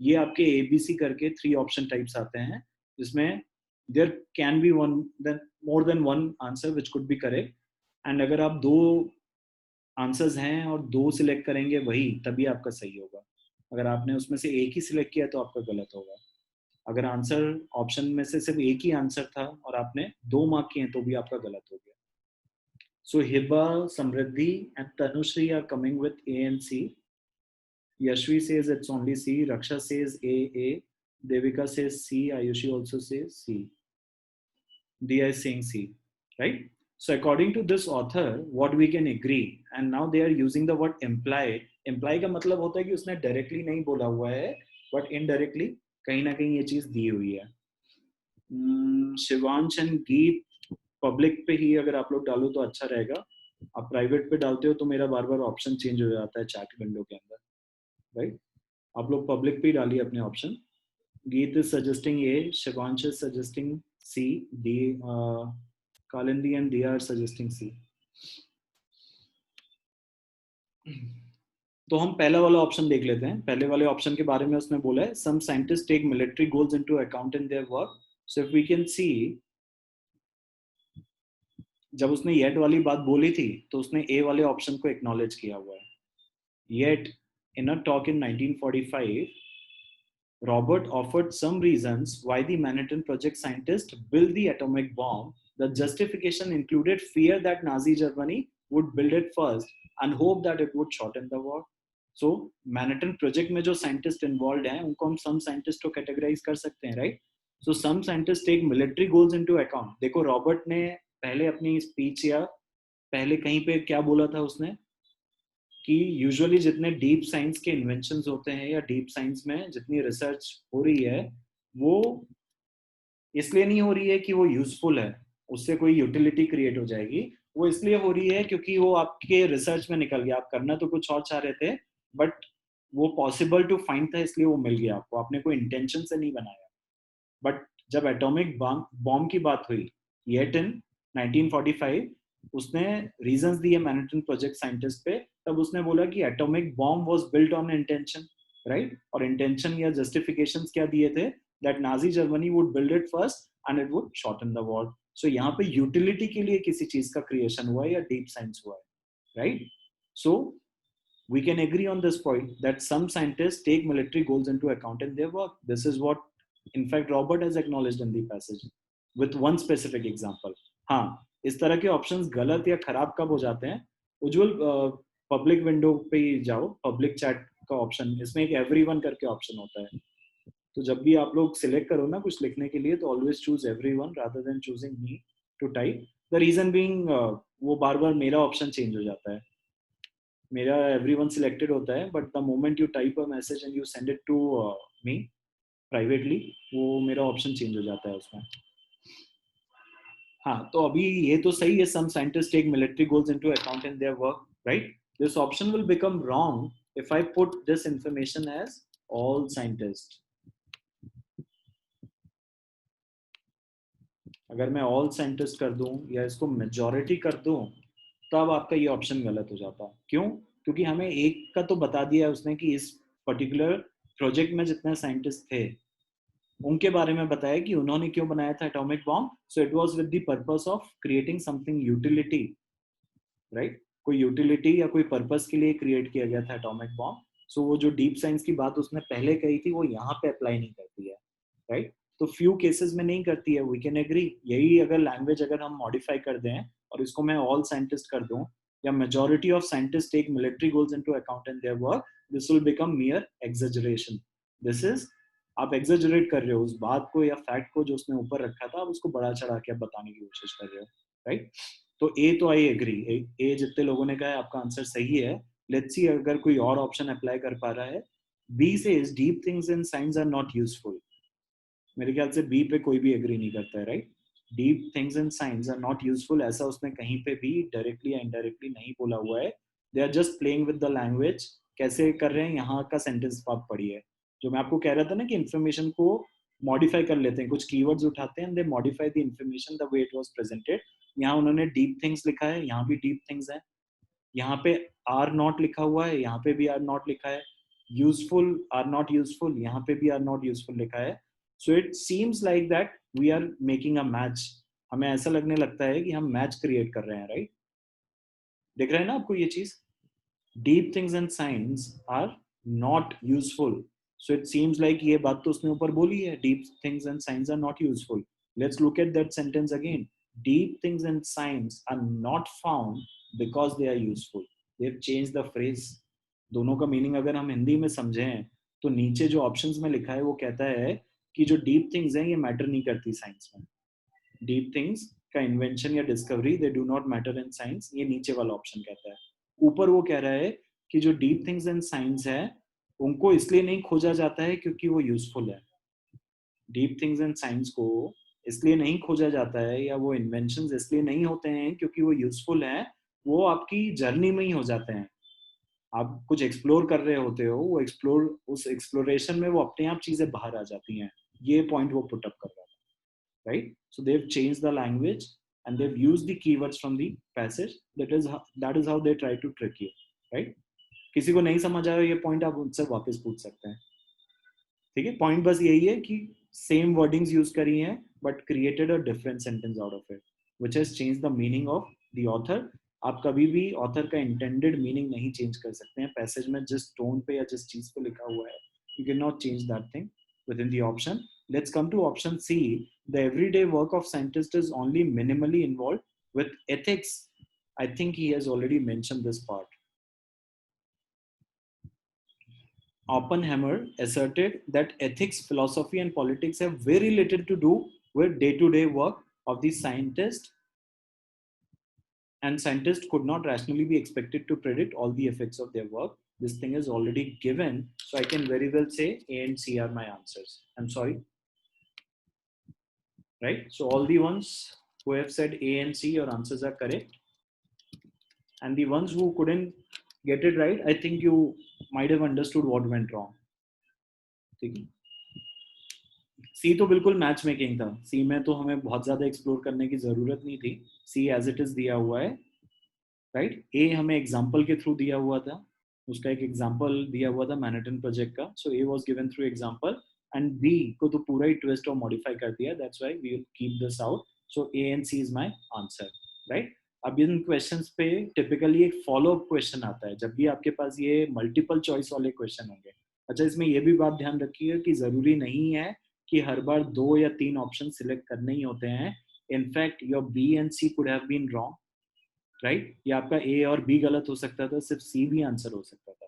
ये आपके एबीसी करके 3 ऑप्शन टाइप्स आते हैं जिसमें there can be one then more than one answer which could be correct. And अगर आप 2 आंसर्स हैं और 2 सिलेक्ट करेंगे वही, तभी आपका सही होगा. अगर आपने उसमें से एक ही सिलेक्ट किया तो आपका गलत होगा. अगर आंसर ऑप्शन में से सिर्फ एक ही आंसर था और आपने 2 मार्क किए तो भी आपका गलत हो गया. So Hiba, Samriddhi and Tanushree are coming with A and C. Yashvi says it's only C. Raksha says A. Devika says C. Ayushi also says C. Dia is saying C. Right? So according to this author, what we can agree, and now they are using the word imply. Imply का मतलब होता है कि उसने directly नहीं बोला हुआ है, but indirectly कहीं ना कहीं ये चीज दी हुई है. शिवांश एंड गीत पब्लिक पे ही अगर आप लोग डालो तो अच्छा रहेगा. आप प्राइवेट पे डालते हो तो मेरा बार बार ऑप्शन चेंज हो जाता है चैट विंडो के अंदर. राइट, आप लोग पब्लिक पे ही डालिए अपने option. Geet is suggesting A, Shivansh is suggesting C, D Kalindi and Diya are suggesting C. तो हम पहला वाला ऑप्शन देख लेते हैं. पहले वाले ऑप्शन के बारे में उसने बोला है some scientist take military goals into account in their work. So if we can see, जब उसने येट वाली बात बोली थी तो उसने ए वाले ऑप्शन को एक्नॉलेज किया हुआ है. Yet in a talk in 1945, Robert offered some reasons why the Manhattan Project scientists built the atomic bomb. The justification included fear that Nazi Germany would build it first and hope that it would shorten the war. So Manhattan Project में जो scientists involved हैं उनको हम some scientists को categorize कर सकते हैं, right? So some scientists take military goals into account. देखो रॉबर्ट ने पहले अपनी स्पीच या पहले कहीं पे क्या बोला था उसने कि यूजुअली जितने डीप साइंस के इन्वेंशंस होते हैं या डीप साइंस में जितनी रिसर्च हो रही है वो इसलिए नहीं हो रही है कि वो यूजफुल है, उससे कोई यूटिलिटी क्रिएट हो जाएगी. वो इसलिए हो रही है क्योंकि वो आपके रिसर्च में निकल गया. आप करना तो कुछ और चाह रहे थे बट वो पॉसिबल टू फाइंड था इसलिए वो मिल गया आपको, आपने कोई इंटेंशन से नहीं बनाया. बट जब एटॉमिक बॉम्ब की बात हुई येट इन 1945, उसने रीजंस दिए मैनहट्टन प्रोजेक्ट साइंटिस्ट पे. तब उसने बोला कि atomic bomb was built on intention, right. और इंटेंशन या जस्टिफिकेशंस क्या दिए थे, that Nazi Germany would build it first and it would shorten the war. So यहाँ पे यूटिलिटी के लिए किसी चीज का क्रिएशन हुआ है या डीप साइंस हुआ है, right. So we can agree on this point that some scientists take military goals into account in their work. This is what in fact Robert has acknowledged in the passage with one specific example. हाँ, इस तरह के options गलत या खराब कब हो जाते हैं? उज्जवल पब्लिक विंडो पे जाओ, पब्लिक चैट का ऑप्शन, इसमें एक एवरीवन करके ऑप्शन होता है. तो जब भी आप लोग सिलेक्ट करो ना कुछ लिखने के लिए तो always choose everyone rather than choosing me to type. The reason being वो बार बार मेरा ऑप्शन चेंज हो जाता है. मेरा एवरीवन सिलेक्टेड होता है but the moment you type a message and you send it to me privately, वो मेरा ऑप्शन चेंज हो जाता है उसमें. हाँ, तो अभी ये तो सही है, some scientist take military goals into account in their work, right. This option will become wrong if I put this information as all scientist. अगर मैं ऑल साइंटिस्ट कर दूं या इसको मेजॉरिटी कर दूं तब आपका ये ऑप्शन गलत हो जाता है. क्यों? क्योंकि हमें एक का तो बता दिया है उसने कि इस पर्टिकुलर प्रोजेक्ट में जितने साइंटिस्ट थे उनके बारे में बताया कि उन्होंने क्यों बनाया था atomic bomb. So it was with the purpose of creating something utility, right. कोई यूटिलिटी या कोई पर्पस के लिए क्रिएट किया गया था एटॉमिक बॉम्ब. सो वो जो डीप साइंस की बात उसने पहले कही थी वो यहाँ पे अप्लाई नहीं करती है. राइट? तो फ्यू केसेस में नहीं करती है, वी कैन एग्री। यही अगर लैंग्वेज अगर हम मॉडिफाई कर दें और इसको मैं ऑल साइंटिस्ट कर दूं, या majority of scientist take military goals into account in their work, this will become mere exaggeration. This is, आप एग्जेजरेट कर रहे हो उस बात को या फैक्ट को जो उसने ऊपर रखा था, आप उसको बढ़ा चढ़ा के बताने की कोशिश कर रहे हो, राइट? तो ए तो आई एग्री, ए जितने लोगों ने कहा है आपका आंसर सही है। लेट्स सी अगर कोई और ऑप्शन अप्लाई कर पा रहा है। B says deep things in science are not useful. मेरे ख्याल से बी पे कोई भी एग्री नहीं करता है, right? Deep things in science are not useful, ऐसा उसने कहीं पे भी डायरेक्टली या इनडायरेक्टली नहीं बोला हुआ है। They are just playing with the language. कैसे कर रहे हैं, यहाँ का सेंटेंस आप पढ़िए। जो मैं आपको कह रहा था ना कि इन्फॉर्मेशन को मॉडिफाई कर लेते हैं, कुछ कीवर्ड्स उठाते हैं, they modify the information the way it was presented. यहाँ उन्होंने डीप थिंग्स लिखा है, यहाँ भी डीप थिंग्स है। यहाँ पे आर नॉट लिखा हुआ है, यहाँ पे भी आर नॉट लिखा है। यूजफुल, आर नॉट यूजफुल, यहाँ पे भी आर नॉट यूजफुल लिखा है। So it seems like that we are making a match. हमें ऐसा लगने लगता है कि हम मैच क्रिएट कर रहे हैं, राइट? दिख रहा है ना आपको ये चीज? Deep things and science are not useful. So it seems like ये बात तो उसने ऊपर बोली है, deep things and science are not useful. Let's look at that sentence again. Deep things and science are not found because they are useful. They have changed the phrase. दोनों का meaning अगर हम हिंदी में समझें, तो नीचे जो ऑप्शंस में लिखा है वो कहता है कि जो डीप थिंग्स हैं ये मैटर नहीं करती साइंस में। डीप थिंग्स का इन्वेंशन या discovery they do not matter in science, ये नीचे वाला ऑप्शन कहता है। ऊपर वो कह रहा है कि जो डीप थिंग्स इन साइंस है उनको इसलिए नहीं खोजा जाता है क्योंकि वो यूजफुल है। डीप थिंग्स इन साइंस को इसलिए नहीं खोजा जाता है, या वो इन्वेंशंस इसलिए नहीं होते हैं क्योंकि वो यूजफुल है। वो आपकी जर्नी में ही हो जाते हैं। आप कुछ एक्सप्लोर कर रहे होते हो, वो एक्सप्लोर, उस एक्सप्लोरेशन में वो अपने आप चीजें बाहर आ जाती हैं। ये पॉइंट वो पुट अप कर रहा था, right? So they've changed the language and they've used the keywords from the passage. That is how they try to trick you, right? किसी को नहीं समझ आया ये पॉइंट, आप उनसे वापस पूछ सकते हैं। ठीक है, पॉइंट बस यही है कि सेम वर्डिंग्स यूज करी हैं but created a different sentence out of it, which has change the meaning of the author. आप कभी भी ऑथर का इंटेंडेड मीनिंग नहीं चेंज कर सकते हैं। पैसेज में जिस टोन पे या जिस चीज पे लिखा हुआ है, you can not change that thing within the option. Let's come to option C. The everyday work of scientist is only minimally involved with ethics. I think he has already mentioned this part. Oppenheimer asserted that ethics, philosophy, and politics have very little to do with day-to-day work of the scientist, and scientists could not rationally be expected to predict all the effects of their work. This thing is already given, so I can very well say A and C are my answers. I'm sorry, right? So all the ones who have said A and C, your answers are correct. And the ones who couldn't get it right, I think you might have understood what went wrong. ठीक है? सी तो बिल्कुल match making था। सी में तो हमें बहुत ज्यादा एक्सप्लोर करने की जरूरत नहीं थी। सी एज इट इज दिया हुआ है, राइट? ए हमें एग्जाम्पल के थ्रू दिया हुआ था, उसका एक एग्जाम्पल दिया हुआ था मैनहट्टन प्रोजेक्ट का। So A was given through example, and B को तो पूरा ही ट्विस्ट और मॉडिफाई कर दिया। That's why we will keep this out. So A and C is my answer, right? अब इन क्वेश्चंस पे टिपिकली एक फॉलो अप क्वेश्चन आता है जब भी आपके पास ये मल्टीपल चॉइस वाले क्वेश्चन होंगे। अच्छा, इसमें यह भी बात ध्यान रखिए कि जरूरी नहीं है कि हर बार 2 या 3 ऑप्शन सिलेक्ट करने ही होते हैं। In fact your B and C could have been wrong, right? या आपका ए और बी गलत हो सकता था, सिर्फ सी भी आंसर हो सकता था।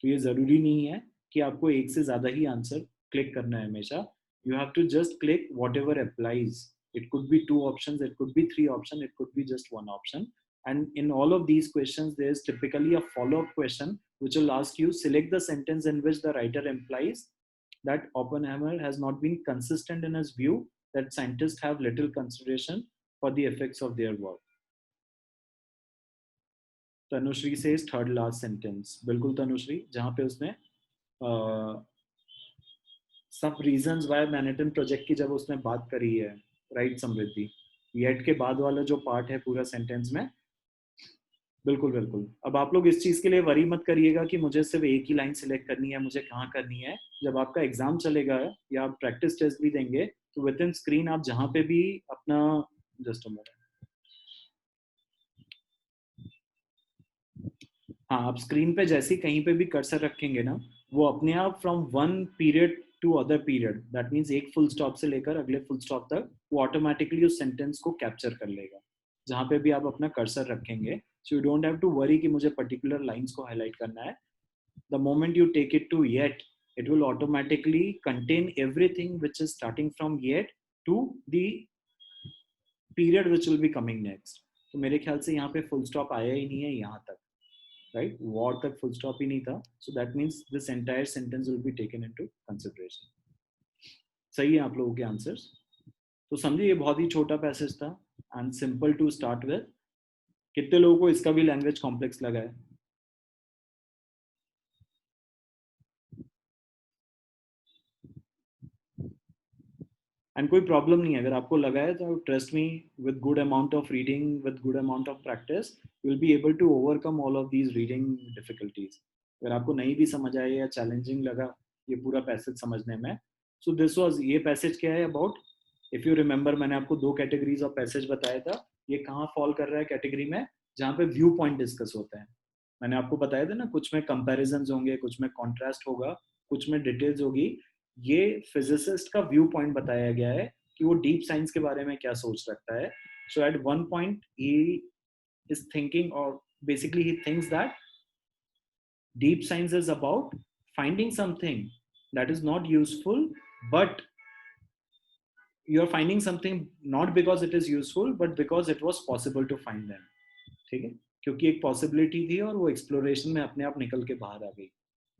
तो ये जरूरी नहीं है कि आपको एक से ज्यादा ही आंसर क्लिक करना है हमेशा। You have to just click whatever applies. It could be 2 option, it could be 3 option, it could be just 1 option. And in all of these questions, there is typically a follow-up question which will ask you select the sentence in which the writer implies that Oppenheimer has not been consistent in his view that scientists have little consideration for the effects of their work. Tanushree से third last sentence, बिल्कुल तनुश्री, जहां पे उसने सब reasons why Manhattan project की जब उसने बात करी है, राइट समृद्धि? येट के बाद वाला जो पार्ट है पूरा सेंटेंस में, बिल्कुल बिल्कुल। अब आप लोग इस चीज के लिए वरी मत करिएगा कि मुझे सिर्फ एक ही लाइन सिलेक्ट करनी है, मुझे कहाँ करनी है। जब आपका एग्जाम चलेगा या आप प्रैक्टिस टेस्ट भी देंगे, तो विद इन स्क्रीन आप जहाँ पे भी अपना, जस्ट अ मोमेंट, हाँ, आप स्क्रीन पे जैसे ही कहीं पे भी कर्सर रखेंगे ना, वो अपने आप from one period to other period, that means एक full stop से लेकर अगले full stop तक वो automatically उस sentence को capture कर लेगा जहाँ पे भी आप अपना cursor रखेंगे. So you don't have to worry कि मुझे particular lines को highlight करना है. The moment you take it to yet, it will automatically contain everything which is starting from yet to the period which will be coming next. तो मेरे ख्याल से यहाँ पे full stop आया ही नहीं है यहाँ तक, right? War तक full stop ही नहीं था. So that means this entire sentence will be taken into consideration. सही है आप लोगों के आंसर्स. तो समझिए ये बहुत ही छोटा पैसेज था and simple to start with. कितने लोगों को इसका भी लैंग्वेज कॉम्प्लेक्स लगा है? एंड कोई प्रॉब्लम नहीं है अगर आपको लगा है तो trust me, with good amount of reading, with good amount of practice, you will be able to overcome all of these reading difficulties. अगर आपको नहीं भी समझ आया या चैलेंजिंग लगा ये पूरा पैसेज समझने में, सो दिस वाज, ये पैसेज क्या है अबाउट, इफ यू रिमेंबर मैंने आपको 2 कैटेगरीज ऑफ पैसेज बताया था. ये कहाँ फॉल कर रहा है कैटेगरी में? जहाँ पे व्यू पॉइंट डिस्कस होते हैं. मैंने आपको बताया था ना, कुछ में कंपैरिजंस होंगे, कुछ में कॉन्ट्रास्ट होगा, कुछ में डिटेल्स होगी. ये फिजिसिस्ट का व्यू पॉइंट बताया गया है कि वो डीप साइंस के बारे में क्या सोच रखता है. So at one point he is thinking, और basically he thinks that deep science is about finding something that is not useful, but you're finding something not because it is useful but because it was possible to find them. ठीक है, क्योंकि एक possibility थी और वो exploration में अपने आप निकल के बाहर आ गई.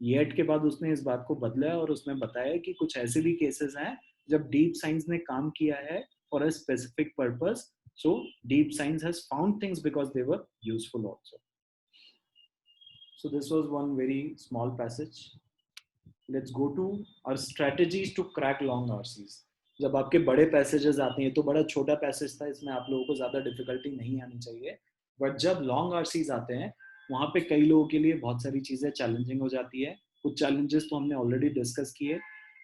येट के बाद उसने इस बात को बदला और उसने बताया कि कुछ ऐसे भी केसेस हैं जब डीप साइंस ने काम किया है for a specific purpose. So deep science has found things because they were useful also. So this was one very small passage. Let's go to our strategies to crack long RCs. जब आपके बड़े passages आते हैं, तो बड़ा छोटा passage था, इसमें आप लोगों को ज़्यादा डिफिकल्टी नहीं आनी चाहिए. बट जब लॉन्ग RCs आते हैं वहाँ पे कई लोगों के लिए बहुत सारी चीज़ें चैलेंजिंग हो जाती है. कुछ चैलेंजेस तो हमने ऑलरेडी डिस्कस किए,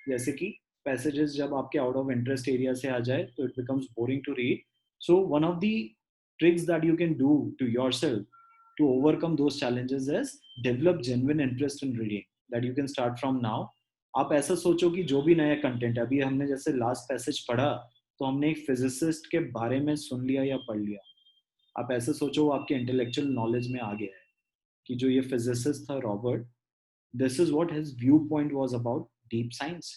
जैसे कि पैसेजेस जब आपके आउट ऑफ इंटरेस्ट एरिया से आ जाए तो it becomes boring to read. So one of the tricks that you can do to yourself to overcome those challenges is develop genuine interest in reading that you can start from now. आप ऐसा सोचो कि जो भी नया content है, अभी हमने जैसे लास्ट पैसेज पढ़ा तो हमने एक फिजिसिस्ट के बारे में सुन लिया या पढ़ लिया. आप ऐसा सोचो वो आपके इंटेलेक्चुअल नॉलेज में आ गया है कि जो ये फिजिसिस्ट था Robert, this is what his view point was about deep science.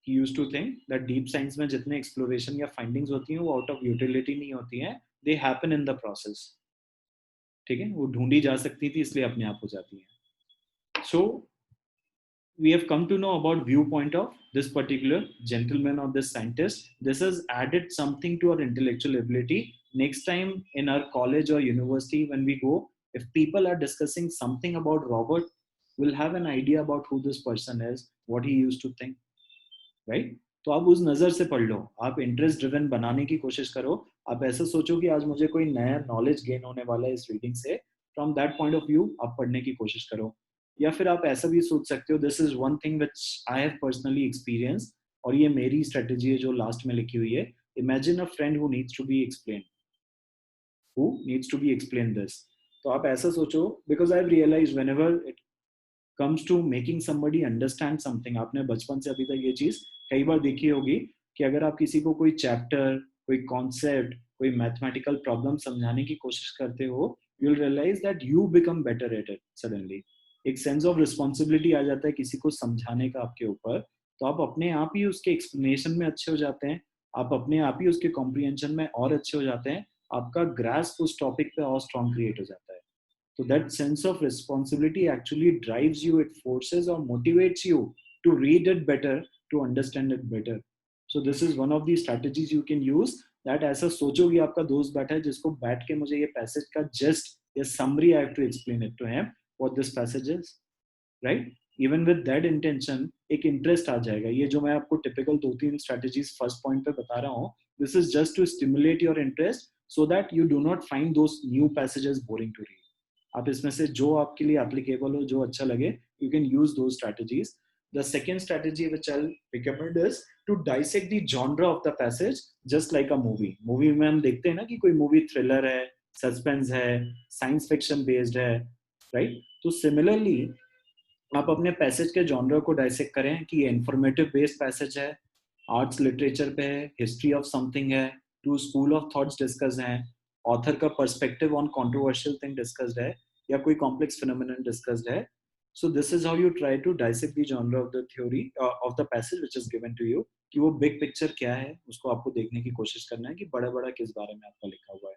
He used to think that deep science में जितने एक्सप्लोरेशन या फाइंडिंग्स होती हैं वो आउट ऑफ यूटिलिटी नहीं होती हैं, they happen in the process. ठीक है, वो ढूंढी जा सकती थी इसलिए अपने आप हो जाती है. सो we have come to know about viewpoint of this particular gentleman or this scientist. This has added something to our intellectual ability. Next time in our college or university when we go, if people are discussing something about Robert, we'll have an idea about who this person is, what he used to think, right? तो आप उस नज़र से पढ़ लो, आप interest driven बनाने की कोशिश करो. आप ऐसा सोचो कि आज मुझे कोई नया नॉलेज गेन होने वाला है इस रीडिंग से. From that point of view आप पढ़ने की कोशिश करो. या फिर आप ऐसा भी सोच सकते हो, this is one thing which I have personally experience, और ये मेरी स्ट्रेटेजी है जो लास्ट में लिखी हुई है. Imagine a friend who needs to be explain, who needs to be explain this. तो आप ऐसा सोचो, because I have realised whenever it comes to making somebody understand something, आपने बचपन से अभी तक ये चीज कई बार देखी होगी कि अगर आप किसी को कोई चैप्टर, कोई कॉन्सेप्ट, कोई मैथमेटिकल प्रॉब्लम समझाने की कोशिश करते हो, you will realise that you become better at it. Suddenly एक सेंस ऑफ रिस्पॉन्सिबिलिटी आ जाता है किसी को समझाने का आपके ऊपर. तो आप अपने आप ही उसके एक्सप्लेनेशन में अच्छे हो जाते हैं, आप अपने आप ही उसके कॉम्प्रिहेंशन में और अच्छे हो जाते हैं, आपका ग्रास्प उस टॉपिक पे और स्ट्रॉन्ग क्रिएट हो जाता है. So that sense of responsibility actually drives you, it forces or motivates you to read it better, to understand it better. So this is one of the strategies you can use. That ऐसा सोचो कि आपका दोस्त बैठा है जिसको बैठ के मुझे ये पैसेज का जस्ट या summary I have to explain it to him what this passage is, right? Even with that intention एक इंटरेस्ट आ जाएगा. ये जो मैं आपको टिपिकल 2-3 स्ट्रेटेजीज फर्स्ट पॉइंट पे बता रहा हूँ, this is just to stimulate your interest so that you do not find those new passages boring to read. आप इसमें से जो आपके लिए एप्लीकेबल हो, जो अच्छा लगे, you can use those strategies. The second strategy which I recommend is to dissect the genre of the passage just like a movie. Movie में हम देखते हैं ना कि कोई मूवी थ्रिलर है, सस्पेंस है, साइंस फिक्शन बेस्ड है, राइट? तो सिमिलरली आप अपने पैसेज के जॉनर को डाइसेक्ट करें कि ये इंफॉर्मेटिव बेस्ड पैसेज है, आर्ट्स लिटरेचर पे है, हिस्ट्री ऑफ समथिंग है, two school of thoughts discuss हैं, ऑथर का perspective on controversial thing discussed है, या कोई कॉम्प्लेक्स फिनोमेनन डिस्कस्ड है. So this is how you try to dissect the genre of the theory of the passage which is given to you, कि वो big picture क्या है उसको आपको देखने की कोशिश करना है कि बड़ा बड़ा किस बारे में आपका लिखा हुआ है,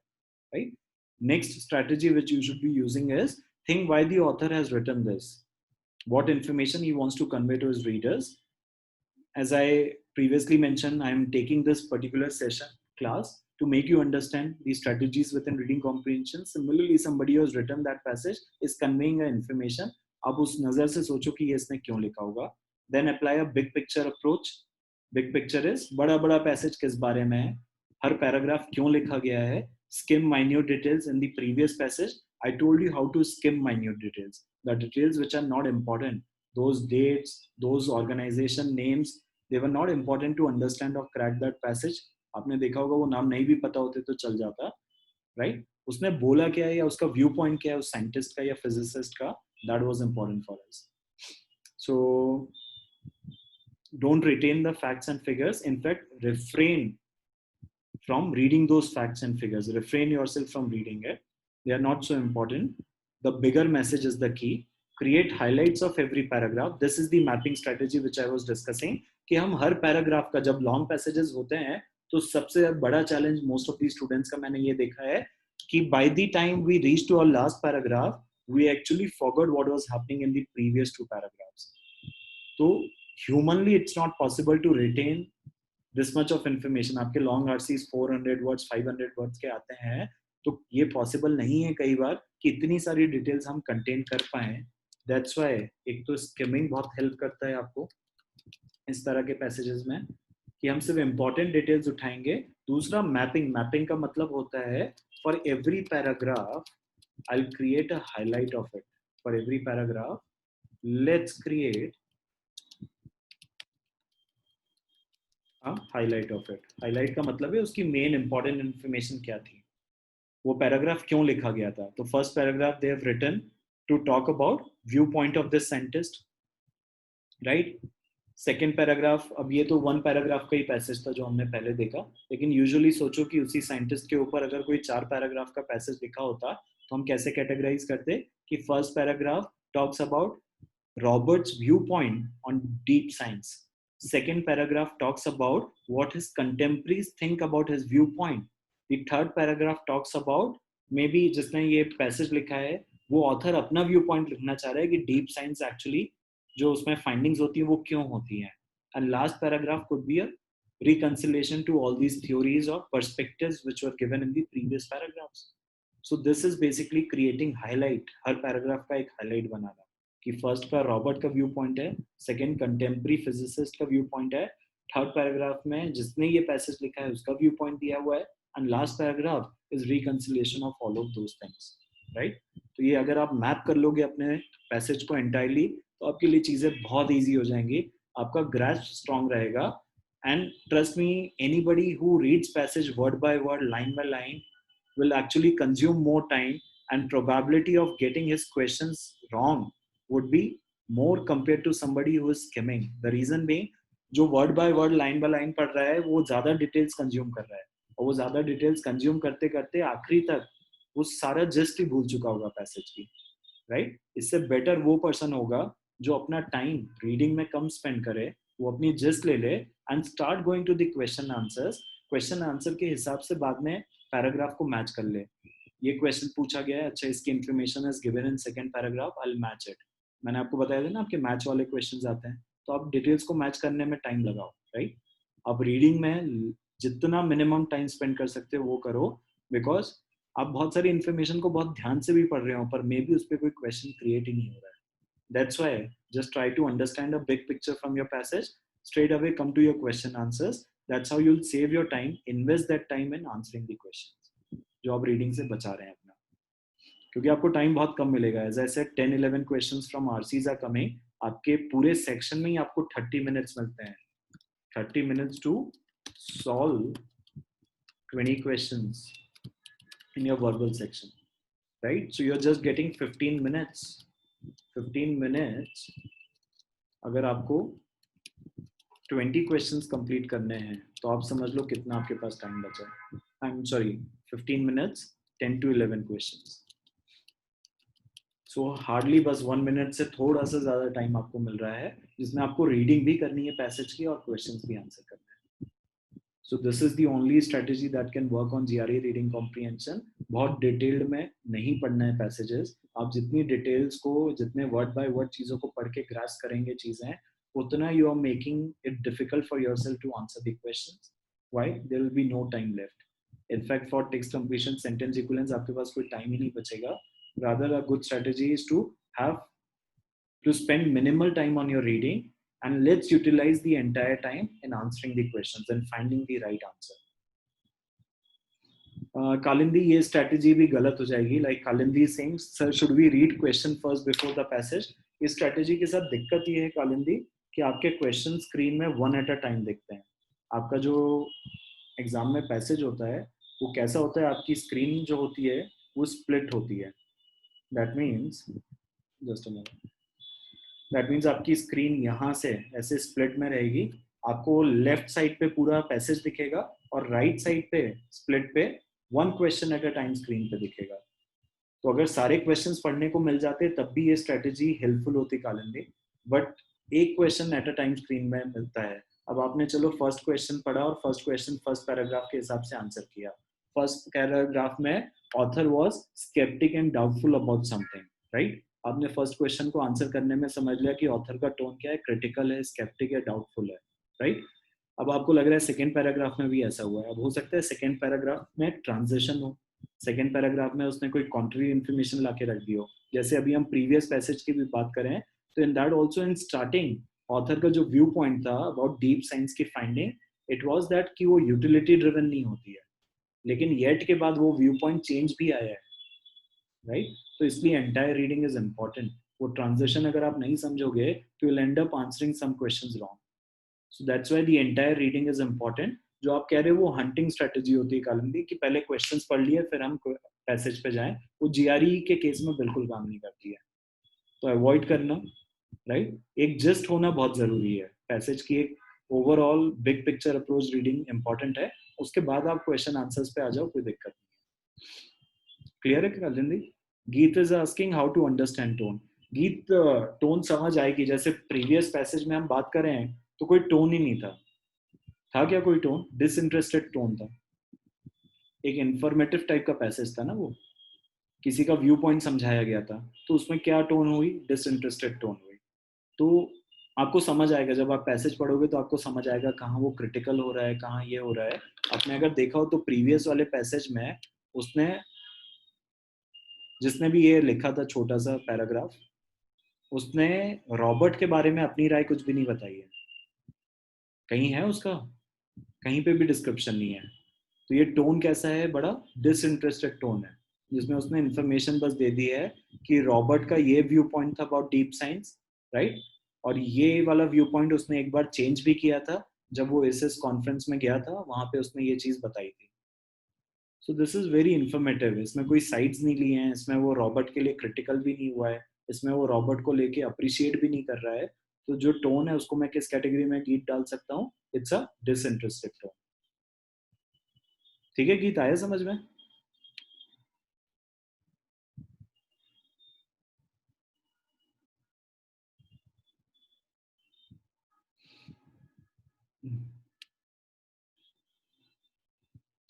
right. Next strategy which you should be using is think why the author has written this, what information he wants to convey to his readers. As I previously mentioned, I am taking this particular session class to make you understand the strategies within reading comprehension. Similarly, somebody who has written that passage is conveying a information. अब उस नजर से सोचो कि ये इसने क्यों लिखा होगा. Then apply a big picture approach. Big picture is बड़ा बड़ा passage किस बारे में है, हर paragraph क्यों लिखा गया है. Skim minute details in the previous passage. I told you how to skim minute details. The details which are not important, those dates, those organization names, they were not important to understand or crack that passage. आपने देखा होगा वो नाम नहीं भी पता होते तो चल जाता, right? उसने बोला क्या है या उसका व्यू पॉइंट क्या है उस साइंटिस्ट का या फिजिसिस्ट का, that was important for us. So don't retain the facts and figures. In fact, refrain from reading those facts and figures. Refrain yourself from reading it. They are not so important. The bigger message is the key. Create highlights of every paragraph. This is the mapping strategy which I was discussing. कि हम हर paragraph का जब long passages होते हैं तो सबसे बड़ा challenge most of the students का मैंने ये देखा है कि by the time we reach to our last paragraph we actually forgot what was happening in the previous two paragraphs. तो humanly it's not possible to retain this much of information. आपके long RCs 400 words 500 words के आते हैं तो ये possible नहीं है कई बार कि इतनी सारी डिटेल्स हम कंटेन कर पाए. दैट्स व्हाई एक तो स्किमिंग बहुत हेल्प करता है आपको इस तरह के पैसेजेस में कि हम सिर्फ इंपॉर्टेंट डिटेल्स उठाएंगे. दूसरा मैपिंग. मैपिंग का मतलब होता है for every paragraph I will create a highlight of it. For every paragraph let's create highlight of it. Highlight का मतलब है उसकी मेन इंपॉर्टेंट इन्फॉर्मेशन क्या थी, वो पैराग्राफ क्यों लिखा गया था. तो first paragraph they have written to talk about view point of this scientist, right. Second paragraph, अब ये तो वन पैराग्राफ का ही पैसेज था जो हमने पहले देखा, लेकिन यूजुअली सोचो कि उसी साइंटिस्ट के ऊपर अगर कोई 4 पैराग्राफ का पैसेज लिखा होता तो हम कैसे कैटेगराइज करते कि first paragraph talks about Robert's viewpoint on deep science. Second paragraph talks about what his contemporaries think about his viewpoint. The third paragraph talks about maybe जिसने ये पैसेज लिखा है वो ऑथर अपना व्यू पॉइंट लिखना चाह रहा है कि डीप साइंस एक्चुअली जो उसमें फाइंडिंग्स होती है वो क्यों होती हैं. And last paragraph could be a reconciliation to all these theories or perspectives which were given in the previous paragraphs. So this is basically creating highlight. Her paragraph का एक हाईलाइट बनाना कि फर्स्ट का रॉबर्ट का view point है, second contemporary physicist का view point है, third paragraph में जिसने ये पैसेज लिखा है उसका व्यू पॉइंट दिया हुआ है, and last paragraph is reconciliation of all of those things, right. तो ये अगर आप मैप कर लोगे अपने पैसेज को एंटायरली तो आपके लिए चीजें बहुत ईजी हो जाएंगी, आपका ग्रास्प स्ट्रांग रहेगा. And trust me, anybody who reads passage word by word, line by line will actually consume more time and probability of getting his questions wrong would be more compared to somebody who is skimming. The reason being, जो word by word, line by line पढ़ रहा है वो ज़्यादा details consume कर रहा है और वो ज़्यादा details consume करते करते आखिरी तक वो सारा gist ही भूल चुका होगा passage की, right? इससे better वो person होगा जो अपना time reading में कम spend करे, वो अपनी gist ले ले and start going to the question answers. Question answer के हिसाब से बाद में पैराग्राफ को मैच कर ले. ये क्वेश्चन पूछा गया है, अच्छा इसकी information is given in second paragraph, I will match it. मैंने आपको बताया था ना आपके मैच वाले क्वेश्चंस आते हैं तो आप डिटेल्स को मैच करने में टाइम लगाओ, राइट. अब रीडिंग में जितना मिनिमम टाइम स्पेंड कर सकते हो वो करो, बिकॉज आप बहुत सारी इन्फॉर्मेशन को बहुत ध्यान से भी पढ़ रहे हो पर मे बी उस पर कोई क्वेश्चन क्रिएट ही नहीं हो रहा है. That's why just try to understand a big picture from your passage, straight away come to your question answers. That's how you'll save your time, invest that time in answering the questions जो आप reading से बचा रहे हैं अपना, क्योंकि आपको time बहुत कम मिलेगा. As I said 10-11 questions from RCs are coming. आपके पूरे सेक्शन में ही आपको 30 मिनट्स मिलते हैं, 30 minutes to solve 20 questions in your verbal section, right? So you're just getting 15 minutes 15 minutes अगर आपको 20 क्वेश्चंस कंप्लीट करने हैं तो आप समझ लो कितना आपके पास टाइम बचा है। I am sorry, 15 minutes 10 to 11 questions. So hardly बस 1 मिनट से थोड़ा सा ज्यादा टाइम आपको मिल रहा है जिसमें आपको रीडिंग भी करनी है पैसेज की और क्वेश्चंस भी आंसर करने हैं। सो this is the only strategy that can work on GRE reading comprehension. बहुत डिटेल्ड में नहीं पढ़ना है पैसेजेस। आप जितनी डिटेल्स को, जितने वर्ड बाय वर्ड चीजों को पढ़ के ग्रास्प करेंगे चीजें, उतना you are making it difficult for yourself to answer the questions. Why? There will be no time left. In fact for text completion, sentence equivalence आपके पास कोई टाइम ही नहीं बचेगा। Rather, a good strategy is to spend minimal time on your reading, and let's utilize the entire time in answering the questions and finding the right answer. Kalindi, ये strategy भी गलत हो जाएगी। Like Kalindi saying, sir should we read question first before the passage. इस strategy के साथ दिक्कत ये है कालिंदी कि आपके क्वेश्चन स्क्रीन में वन एट अ टाइम दिखते हैं। आपका जो एग्जाम में पैसेज होता है वो कैसा होता है, आपकी स्क्रीन जो होती है वो स्प्लिट होती है। That means, just a minute, that means आपकी स्क्रीन यहाँ से ऐसे स्प्लिट में रहेगी। आपको लेफ्ट साइड पे पूरा पैसेज दिखेगा और राइट साइड पे स्प्लिट पे one question eight a time screen पे दिखेगा। तो अगर सारे क्वेश्चंस पढ़ने को मिल जाते तब भी ये स्ट्रेटेजी हेल्पफुल होती कालिंदी, बट एक question eight a time screen में मिलता है। अब आपने चलो फर्स्ट क्वेश्चन पढ़ा और फर्स्ट क्वेश्चन फर्स्ट पैराग्राफ के हिसाब से आंसर किया। फर्स्ट पैराग्राफ में author was sceptic and doubtful about something, right? आपने फर्स्ट क्वेश्चन को आंसर करने में समझ लिया कि ऑथर का टोन क्या है, क्रिटिकल है, स्केप्टिक है, डाउटफुल है, राइट? अब आपको लग रहा है सेकेंड पैराग्राफ में भी ऐसा हुआ है। अब हो सकता है सेकेंड पैराग्राफ में ट्रांजिशन हो, सेकेंड पैराग्राफ में उसने कोई कॉन्ट्री इन्फॉर्मेशन ला के रख दी हो। जैसे अभी हम प्रीवियस पैसेज की भी बात करें तो in that also in starting author का जो व्यू पॉइंट था अबाउट डीप साइंस की फाइंडिंग, इट वाज दैट कि वो यूटिलिटी ड्रिवन नहीं होती है, लेकिन येट के बाद वो व्यू पॉइंट चेंज भी आया है, राइट? तो इसलिए एंटायर रीडिंग इज इंपॉर्टेंट। वो ट्रांजिशन अगर आप नहीं समझोगे तो you'll end up answering some questions wrong. So that's why the entire reading is important. जो आप कह रहे हो वो हंटिंग स्ट्रेटेजी होती है कालिंदी, कि पहले क्वेश्चंस पढ़ लिए फिर हम पैसेज पे जाएं। वो जीआरई के केस में बिल्कुल काम नहीं करती है, तो अवॉइड करना, राइट? एक जस्ट होना बहुत जरूरी है। पैसेज की एक overall big picture approach reading important है, उसके बाद आप क्वेश्चन आंसर्स पे आ जाओ, कोई दिक्कत नहीं। क्लियर है Kalindi? Geet is asking how to understand tone. Geet, tone समझ आएगी। जैसे प्रीवियस पैसेज में हम बात कर रहे हैं तो कोई टोन ही नहीं था क्या कोई टोन? डिसइंटरेस्टेड टोन था, एक इंफॉर्मेटिव टाइप का पैसेज था ना वो, किसी का व्यू पॉइंट समझाया गया था, तो उसमें क्या टोन हुई? डिसइंटरेस्टेड टोन हुई। तो आपको समझ आएगा, जब आप पैसेज पढ़ोगे तो आपको समझ आएगा कहाँ वो क्रिटिकल हो रहा है, कहाँ ये हो रहा है। आपने अगर देखा हो तो प्रीवियस वाले पैसेज में उसने, जिसने भी ये लिखा था छोटा सा पैराग्राफ, उसने रॉबर्ट के बारे में अपनी राय कुछ भी नहीं बताई है। कहीं है उसका? कहीं पे भी डिस्क्रिप्शन नहीं है। तो ये टोन कैसा है? बड़ा डिसइंटरेस्टेड टोन है, जिसमें उसने इंफॉर्मेशन बस दे दी है कि रॉबर्ट का ये व्यू पॉइंट था अबाउट डीप साइंस, राइट? और ये वाला व्यू पॉइंट उसने एक बार चेंज भी किया था जब वो एसएस कॉन्फ्रेंस में गया था, वहां पे उसने ये चीज बताई थी। सो दिस इज वेरी इंफॉर्मेटिव। इसमें कोई साइड्स नहीं लिए हैं, इसमें वो रॉबर्ट के लिए क्रिटिकल भी नहीं हुआ है, इसमें वो रॉबर्ट को लेके अप्रिशिएट भी नहीं कर रहा है। तो जो टोन है उसको मैं किस कैटेगरी में गीत डाल सकता हूँ? It's a disinterested tone. ठीक है गीत, आया समझ में?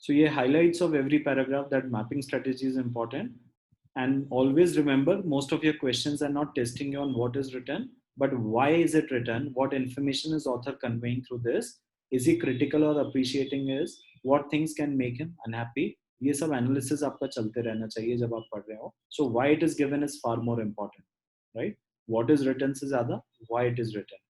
So ये highlights of every paragraph that mapping strategy is important. And always remember, most of your questions are not testing you on what is written, but why is it written? What information is author conveying through this? Is he critical or appreciating is? What things can make him unhappy? ये सब analysis आपका चलते रहना चाहिए जब आप पढ़ रहे हो. So why it is given is far more important, right? What is written से ज़्यादा why it is written.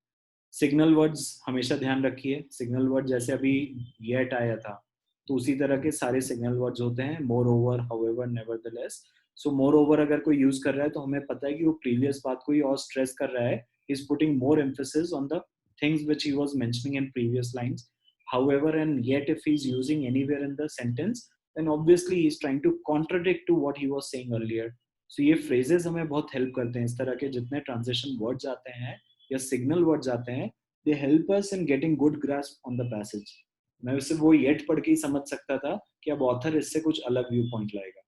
Signal words हमेशा ध्यान रखिए। सिग्नल वर्ड जैसे अभी येट आया था तो उसी तरह के सारे सिग्नल वर्ड्स होते हैं, मोर ओवर, हाउएवर, नेवरदलेस। सो मोर ओवर अगर कोई यूज कर रहा है तो हमें पता है कि वो प्रीवियस बात को ही और स्ट्रेस कर रहा है, is putting more emphasis on the things which he was mentioning in previous lines. However and yet if he is using anywhere in the sentence, then obviously he is trying to contradict to what he was saying earlier. सो ये phrases हमें बहुत help करते हैं. इस तरह के जितने transition words आते हैं या सिग्नल वर्ड्स आते हैं, they help us in getting good grasp on the passage. मैं उससे वो येट पढ़ के ही समझ सकता था कि अब ऑथर इससे कुछ अलग व्यू पॉइंट लाएगा,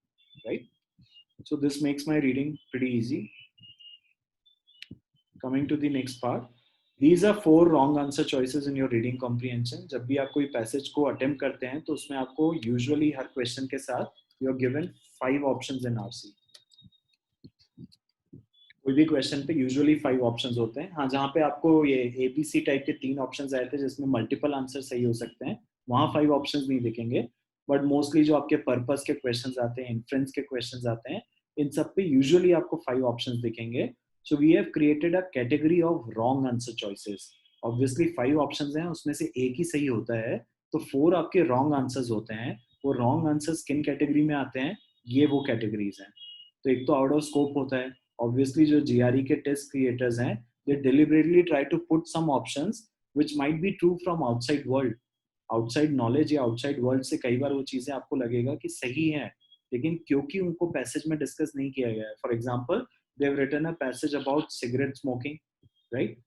right? So this makes my reading pretty easy. Coming to the next part, these are 4 wrong answer choices in your reading comprehension. जब भी आप कोई पैसेज को अटेम्प्ट करते हैं तो उसमें आपको यूजुअली हर क्वेश्चन के साथ you are given 5 options in RC. कोई भी क्वेश्चन पे यूजुअली 5 ऑप्शंस होते हैं. हाँ, जहाँ पे आपको ये एबीसी टाइप के 3 ऑप्शंस आए थे जिसमें मल्टीपल आंसर सही हो सकते हैं, वहाँ 5 ऑप्शंस नहीं दिखेंगे. बट मोस्टली जो आपके पर्पस के क्वेश्चंस आते हैं, इन्फ्रेंस के क्वेश्चंस आते हैं, इन सब पे यूजुअली आपको 5 ऑप्शंस दिखेंगे. So we have created a category of wrong answer choices. Obviously 5 options हैं, उसमें से एक ही सही होता है, तो 4 आपके रॉन्ग आंसर्स होते हैं. वो रॉन्ग आंसर्स किन कैटेगरी में आते हैं, ये वो कैटेगरीज हैं. तो एक तो आउट ऑफ स्कोप होता है. Obviously जो GRE के टेस्ट क्रिएटर्स हैं, they deliberately try to put some options which might be true from outside world. Outside knowledge या आउटसाइड वर्ल्ड से कई बार वो चीजें आपको लगेगा कि सही है, लेकिन क्योंकि उनको पैसेज में डिस्कस नहीं किया गया है. For example, they have written a passage about cigarette smoking, right?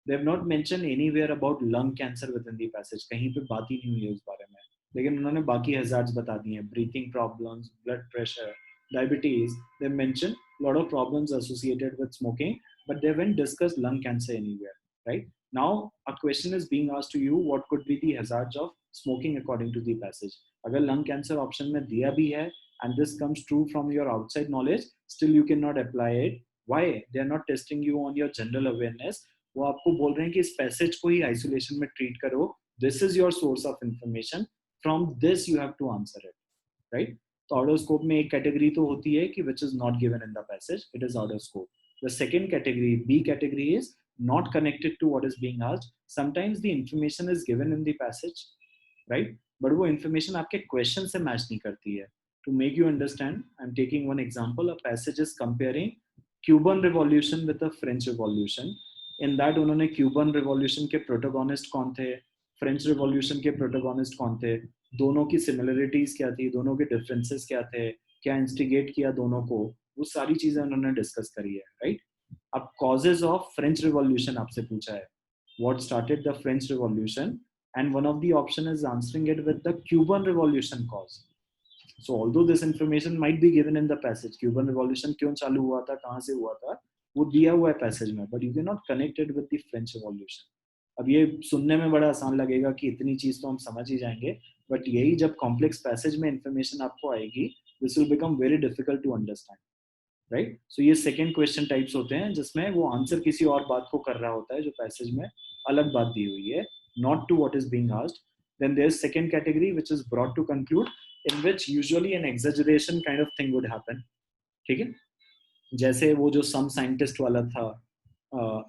They have not mention anywhere about lung cancer within the passage. कहीं पे बात ही नहीं हुई है उस बारे में, लेकिन उन्होंने बाकी हजार्ड्स बता दिए हैं. Breathing problems, blood pressure, diabetes. They mention a lot of problems associated with smoking, but they haven't discussed lung cancer anywhere, right? Now a question is being asked to you, what could be the hazards of smoking according to the passage? अगर lung cancer option में दिया भी है and this comes true from your outside knowledge, still you cannot apply it. Why? They are not testing you on your general awareness. वो आपको बोल रहे हैं कि इस पैसेज को ही आइसोलेशन में ट्रीट करो. This is your source of information. From this you have to answer it, right? तो आउट ऑफ स्कोप में एक कैटेगरी तो होती है कि which is not given in the passage, it is out of scope. The second category, B category, is not connected to what is being asked. Sometimes the information is given in the passage, right, but वो information आपके question से match नहीं करती है. To make you understand, I am taking one example. A passage is comparing Cuban revolution with the French revolution. In that उन्होंने Cuban revolution के protagonist कौन थे, फ्रेंच रिवॉल्यूशन के प्रोटोगोनिस्ट कौन थे, दोनों की सिमिलरिटीज क्या थी, दोनों के डिफरेंसेस क्या थे, क्या इंस्टिगेट किया दोनों को, वो सारी चीजें उन्होंने डिस्कस करी है, राइट? अब कॉजेज ऑफ फ्रेंच रिवॉल्यूशन आपसे पूछा है, what started the French revolution, and one of the option is answering it with the Cuban revolution cause. So although this information might be given in the passage, Cuban revolution क्यों चालू हुआ था, कहाँ से हुआ था, वो दिया हुआ है पैसेज में, but you can not connect it with the French revolution. अब ये सुनने में बड़ा आसान लगेगा कि इतनी चीज तो हम समझ ही जाएंगे, बट यही जब कॉम्प्लेक्स पैसेज में इंफॉर्मेशन आपको आएगी, this will become very difficult to understand, right? So ये सेकंड क्वेश्चन टाइप्स होते हैं जिसमें वो आंसर किसी और बात को कर रहा होता है जो पैसेज में अलग बात दी हुई है, not to what is being asked. Then there is second category which is brought to conclude, in which usually an exaggeration kind of thing would happen. ठीक है, जैसे वो जो सम साइंटिस्ट वाला था,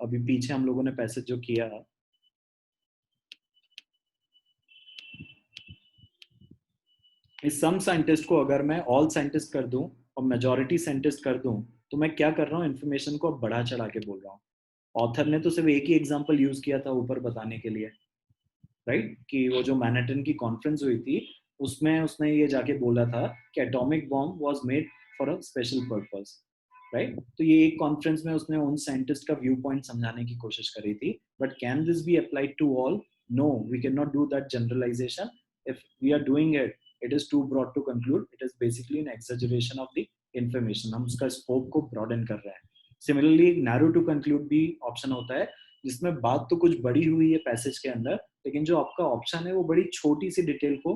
अभी पीछे हम लोगों ने पैसेज जो किया, इस सम साइंटिस्ट को अगर मैं ऑल साइंटिस्ट कर दूं और मेजॉरिटी साइंटिस्ट कर दूं, तो मैं क्या कर रहा हूँ, इन्फॉर्मेशन को बढ़ा चढ़ा के बोल रहा हूँ. ऑथर ने तो सिर्फ एक ही एग्जांपल यूज किया था ऊपर बताने के लिए, राइट? कि वो जो मैनहट्टन की कॉन्फ्रेंस हुई थी उसमें उसने ये जाके बोला था कि atomic bomb was made for a special purpose, right? तो ये एक कॉन्फ्रेंस में उसने उन साइंटिस्ट का व्यू पॉइंट समझाने की कोशिश करी थी. But can this be applied to all? No, we can not do that generalisation. If we are doing it, it is too broad to conclude. It is basically an exaggeration of the information. हम उसका scope को broaden कर रहे हैं. Similarly, narrow to conclude भी option होता है जिसमें बात तो कुछ बड़ी हुई है पैसेज के अंदर, लेकिन जो आपका ऑप्शन है वो बड़ी छोटी सी डिटेल को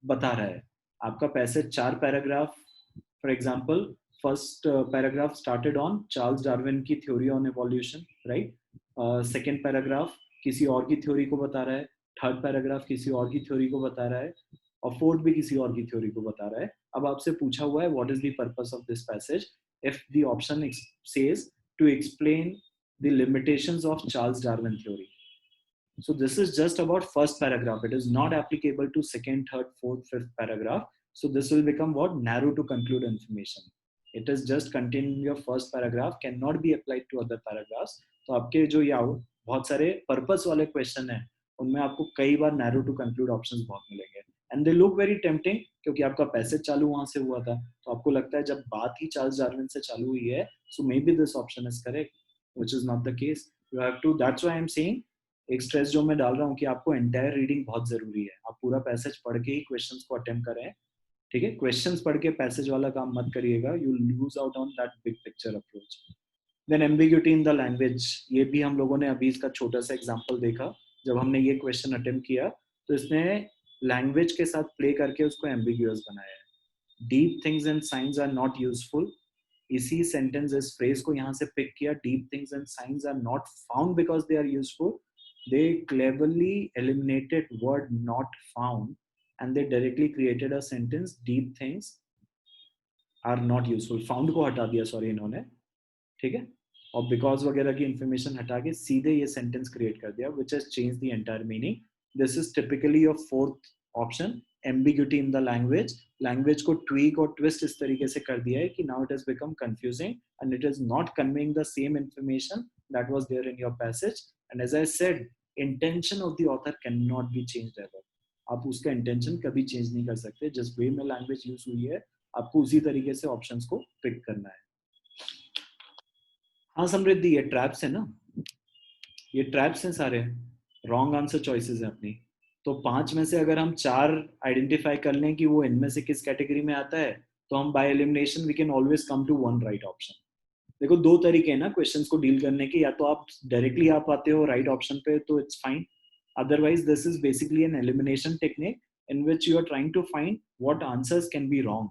बता रहा है. आपका passage 4 paragraph, for example first paragraph started on Charles Darwin की theory on evolution, right? Second paragraph किसी और की थ्योरी को बता रहा है, थर्ड पैराग्राफ किसी और की थ्योरी को बता रहा है, और फोर्थ भी किसी और की थ्योरी को बता रहा है. अब आपसे पूछा हुआ है what is the purpose of this passage. If the option says to explain the limitations of Charles Darwin theory, so this is just about first paragraph. It is not applicable to second, third, fourth, fifth paragraph. So this will become what? Narrow to conclude information. It is just contained in your first paragraph, cannot be applied to other paragraphs. तो आपके जो ये बहुत सारे purpose वाले question हैं उनमें आपको कई बार narrow to conclude options बहुत मिलेंगे. And they look very tempting क्योंकि आपका पैसेज चालू वहां से हुआ था, तो आपको लगता है जब बात ही चार्ल्स डार्विन से चालू हुई है, so maybe this option is correct, which is not the case. You have to, that's why I am saying, एक स्ट्रेस जो मैं डाल रहा हूँ कि आपको एंटायर रीडिंग बहुत जरूरी है. आप पूरा पैसेज पढ़ के ही क्वेश्चंस को अटेम्प्ट करें. ठीक है, क्वेश्चंस पढ़ के पैसेज वाला काम मत करिएगा, you lose out on that big picture approach. Then ambiguity in the language, ये भी हम लोगों ने अभी इसका छोटा सा एग्जांपल देखा. जब हमने ये क्वेश्चन अटेम्प्ट किया तो इसने लैंग्वेज के साथ प्ले करके उसको एम्बिग्यूअस बनाया है. Deep things and science are not useful. इसी सेंटेंस इस फ्रेज को यहाँ से पिक किया, deep things and science are not found because they are useful. They cleverly eliminated word not found and they directly created a sentence, deep things are not useful. Found को हटा दिया sorry इन्होंने, ठीक है, और because वगैरह की information हटा के सीधे ये सेंटेंस क्रिएट कर दिया, which has changed the entire meaning. This is typically your fourth option, ambiguity in the language. Language को ट्वीक और ट्विस्ट इस तरीके से कर दिया है कि now it has become confusing and it is not conveying the same information that was there in your passage. And as I said, intention of the author cannot be changed ever. आप उसका intention कभी change नहीं कर सकते. जिस वे में language use हुई है आपको उसी तरीके से ऑप्शंस को पिक करना है. हाँ समृद्धि, ये ट्रैप्स है ना, ये ट्रैप्स हैं सारे, रॉन्ग आंसर चॉइसेस हैं अपनी. तो 5 में से अगर हम 4 आइडेंटिफाई कर लें कि वो इनमें से किस कैटेगरी में आता है, तो हम by elimination we can always come to one right option. देखो 2 तरीके हैं ना क्वेश्चंस को डील करने के, या तो आप डायरेक्टली आ पाते हो राइट ऑप्शन पे तो it's fine, otherwise this is basically an elimination technique in which you are trying to find what answers can be wrong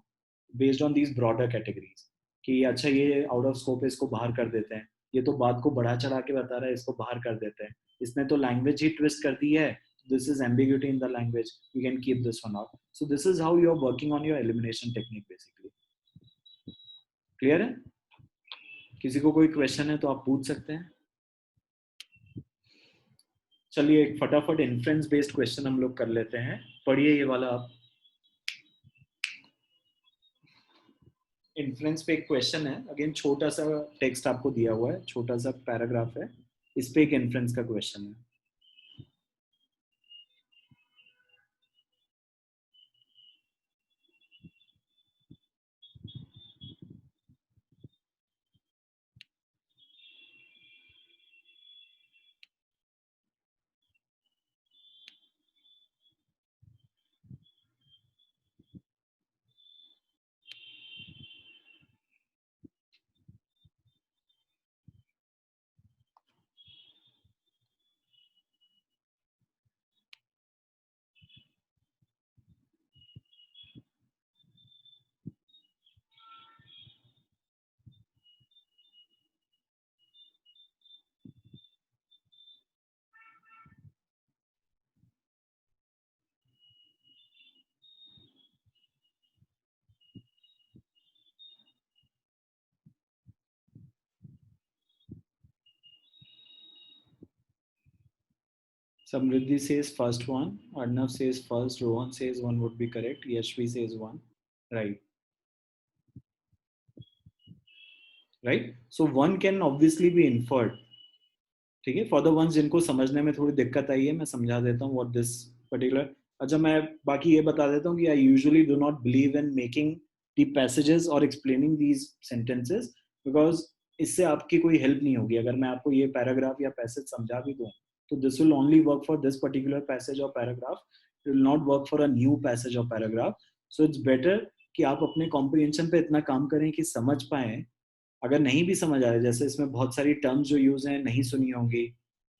based on these broader categories. कि अच्छा ये आउट ऑफ स्कोप है, इसको बाहर कर देते हैं, ये तो बात को बढ़ा चढ़ा के बता रहा है, इसको बाहर कर देते हैं, इसने तो लैंग्वेज ही ट्विस्ट कर दी है, this is ambiguity in the language, you can keep this one out. So this is how you are working on your elimination technique basically. Clear है? किसी को कोई क्वेश्चन है तो आप पूछ सकते हैं. चलिए एक फटाफट इन्फ्रेंस बेस्ड क्वेश्चन हम लोग कर लेते हैं. पढ़िए ये वाला आप. इन्फ्रेंस पे एक क्वेश्चन है, अगेन छोटा सा टेक्स्ट आपको दिया हुआ है, छोटा सा पैराग्राफ है, इस पे एक इन्फ्रेंस का क्वेश्चन है. Samriddhi says first one, Arnav says first, Rohan says one would be correct, Yashvi says one, right? Right? So one can obviously be inferred. ठीक है, फॉर द वंस जिनको समझने में थोड़ी दिक्कत आई है मैं समझा देता हूँ व्हाट दिस पर्टिकुलर. अच्छा मैं बाकी ये बता देता हूँ कि I usually do not believe in making the passages और एक्सप्लेनिंग दीज सेंटेंसेस, बिकॉज इससे आपकी कोई हेल्प नहीं होगी. अगर मैं आपको ये पैराग्राफ या पैसेज समझा भी दूँ तो this will only work for this particular passage और paragraph, it will not work for a new passage और पैराग्राफ. सो इट्स बेटर कि आप अपने कॉम्प्रिहेंशन पे इतना काम करें कि समझ पाएं. अगर नहीं भी समझ आ रहा है, जैसे इसमें बहुत सारी टर्म्स जो यूज हैं नहीं सुनी होंगी,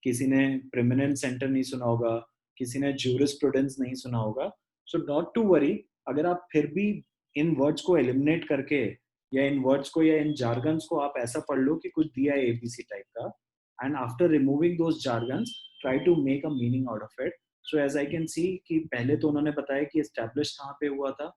किसी ने प्रेमिनेंट सेंटर नहीं सुना होगा, किसी ने ज्यूरिस्प्रूडेंस नहीं सुना होगा, सो नॉट टू वरी. अगर आप फिर भी इन वर्ड्स को एलिमिनेट करके या इन वर्ड्स को या इन जार्गन्स को आप ऐसा पढ़ लो कि कुछ दिया है एबीसी टाइप का, and after removing those jargons try to make a meaning out of it. So as I can see कि पहले तो उन्होंने बताया कि एस्टैब्लिश कहाँ पे हुआ था,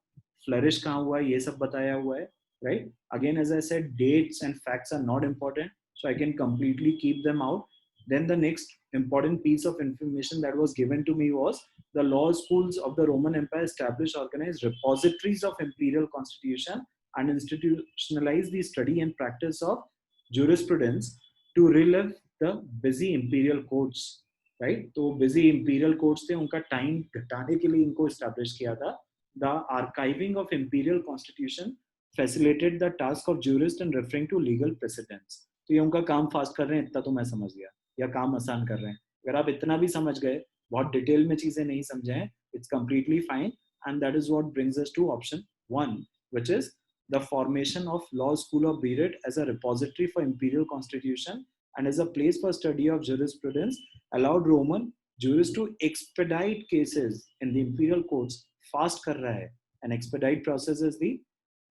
फ्लरिश कहाँ हुआ है, ये सब बताया हुआ है, right? Again, as I said, dates and facts are not important, so I can completely keep them out. Then the next important piece of information that was given to me was the law schools of the Roman Empire established organized repositories of imperial constitution and institutionalized the study and practice of jurisprudence to relive the busy imperial courts, right? तो busy imperial courts थे, उनका time घटाने के लिए इनको establish किया था. The archiving of imperial constitution facilitate the task of jurist in referring to legal precedents. तो ये उनका काम फास्ट कर रहे हैं, इतना तो मैं समझ गया, या काम आसान कर रहे हैं. अगर आप इतना भी समझ गए, बहुत डिटेल में चीजें नहीं समझे हैं, it's completely fine, and that is what brings us to option 1, which is the formation of Law School of Beirut as a repository for imperial constitution and as a place for study of jurisprudence allowed Roman jurists to expedite cases in the imperial courts. Fast कर रहा है, and expedite process is the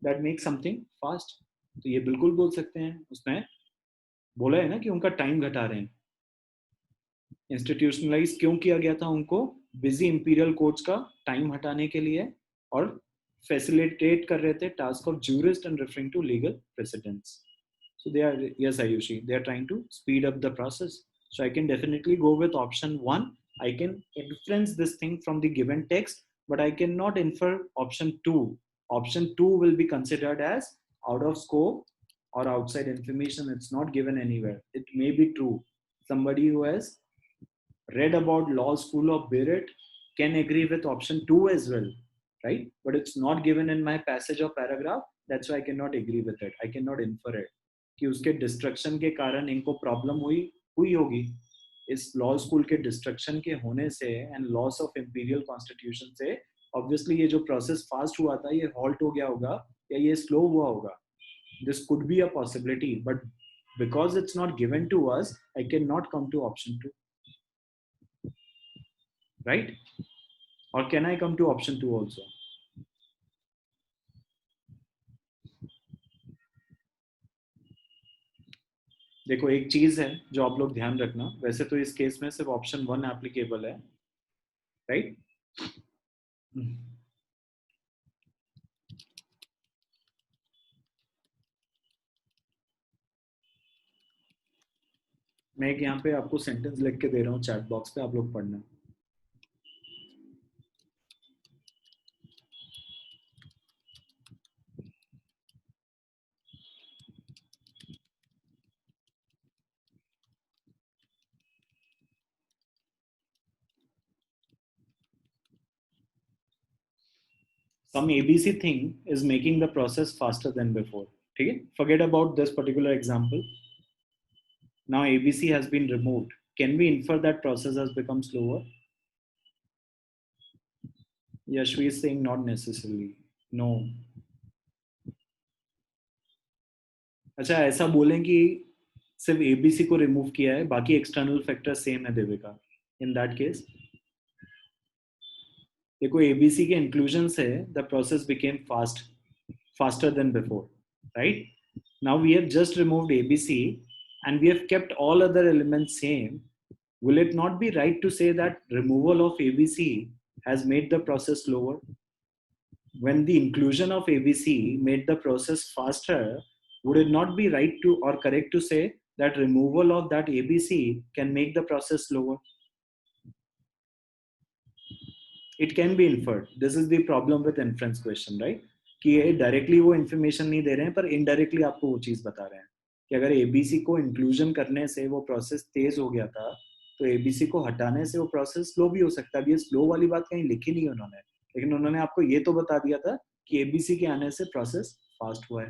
that makes something fast. तो ये बिल्कुल बोल सकते हैं, उसमें बोला है ना कि उनका टाइम घटा रहे हैं. इंस्टीट्यूशनलाइज क्यों किया गया था उनको? बिजी इंपीरियल कोर्ट्स का टाइम हटाने के लिए, और फैसिलिटेट कर रहे थे task of jurist and referring to legal precedents. So they are, yes Ayushi, they are trying to speed up the process. So I can definitely go with option 1. I can inference this thing from the given text, but I cannot infer option 2. Option 2 will be considered as out of scope or outside information. It's not given anywhere. It may be true. Somebody who has read about Law School of Beirut can agree with option 2 as well, right? But it's not given in my passage or paragraph. That's why I cannot agree with it. I cannot infer it. कि उसके destruction के कारण इनको problem हुई होगी. इस law school के destruction के होने से and loss of imperial constitution से ऑब्वियसली ये जो प्रोसेस फास्ट हुआ था ये हॉल्ट हो गया होगा या ये स्लो हुआ होगा. This could be a possibility, but because it's not given to us, I can not come to option 2, right? Or can I come to option 2 also? देखो एक चीज है जो आप लोग ध्यान रखना, वैसे तो इस केस में सिर्फ ऑप्शन 1 एप्लीकेबल है, राइट? मैं एक यहाँ पे आपको सेंटेंस लिख के दे रहा हूँ चैट बॉक्स पे, आप लोग पढ़ना. Some ABC thing is making the process faster than before. ठीक है? Forget about this particular example. Now ABC has been removed. Can we infer that process has become slower? Yashvi is saying not necessarily. No. अच्छा ऐसा बोलें कि सिर्फ ABC को remove किया है, बाकी एक्सटर्नल फैक्टर सेम है देविका. इन दैट केस देखो ABC के इंक्लूजन से the process became faster than before, right? Now we have just removed ABC and we have kept all other elements same. Will it not be right to say that removal of ABC has made the process slower? When the inclusion of ABC made the process faster, would it not be right to or correct to say that removal of that ABC can make the process slower? It can be inferred. This is the problem with inference question, right? कि ये directly वो information नहीं दे रहे हैं पर indirectly आपको वो चीज बता रहे हैं कि अगर एबीसी को इंक्लूजन करने से वो प्रोसेस तेज हो गया था, तो एबीसी को हटाने से वो प्रोसेस स्लो भी हो सकता है. अब ये स्लो वाली बात कहीं लिखी नहीं उन्होंने, लेकिन उन्होंने आपको ये तो बता दिया था कि एबीसी के आने से प्रोसेस फास्ट हुआ है.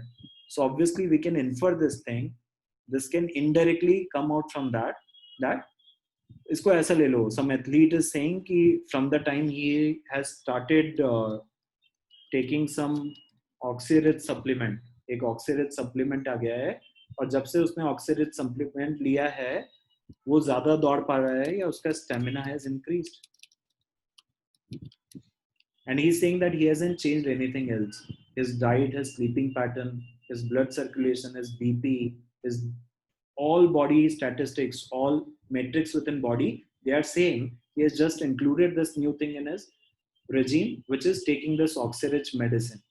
So obviously we can infer this thing. This can indirectly come out from that इसको ऐसा ले लो. सम एथलीट इज सेइंग कि from the time he has started taking some oxyrich supplement, एक ऑक्सीरिच सप्लीमेंट आ गया है, और जब से उसने ऑक्सीरिच सप्लीमेंट लिया है वो ज्यादा दौड़ पा रहा है या उसका stamina has increased. And he's saying that he hasn't changed anything else. His diet, his sleeping pattern, his blood circulation, his BP, his all body statistics, all metrics within body, they are saying he has just included this new thing in his regime, which is taking this oxyrich medicine,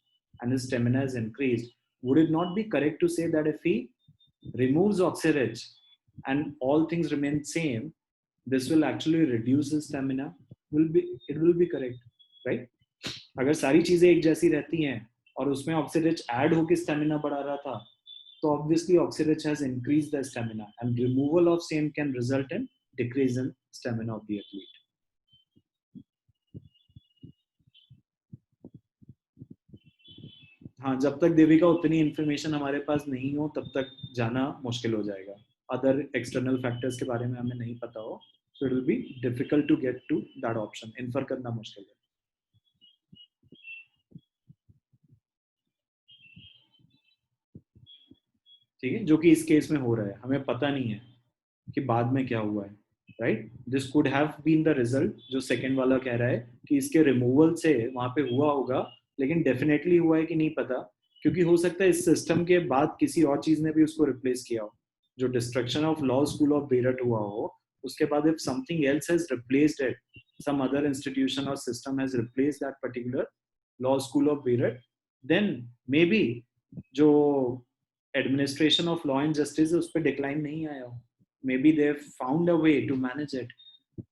and his stamina is increased. Would it not be correct to say that if he removes oxyrich and all things remain same, this will actually reduce his stamina? It will be correct, right? अगर सारी चीजें एक जैसी रहती हैं और उसमें Oxyrich add होकर स्टेमिना बढ़ा रहा था, तो obviously oxyrich has increased the stamina, and removal of same can result in decrease in stamina of the athlete. हाँ, जब तक देविका उतनी इन्फॉर्मेशन हमारे पास नहीं हो तब तक जाना मुश्किल हो जाएगा. अदर एक्सटर्नल फैक्टर्स के बारे में हमें नहीं पता हो, so it will be difficult to get to that option. Infer करना मुश्किल है. ठीक है, जो कि इस केस में हो रहा है. हमें पता नहीं है कि बाद में क्या हुआ है. Right, this could have been the result. जो सेकंड वाला कह रहा है कि इसके रिमूवल से वहां पे हुआ होगा, लेकिन डेफिनेटली हुआ है कि नहीं पता, क्योंकि हो सकता है इस सिस्टम के बाद किसी और चीज ने भी उसको रिप्लेस किया हो. जो destruction of law school of Beirut हुआ हो, उसके बाद if something else has replaced it, some other institution or system has replaced that particular law school of Beirut, then maybe जो administration of law and justice उस पर decline नहीं आया हो. Maybe they found a way to manage it.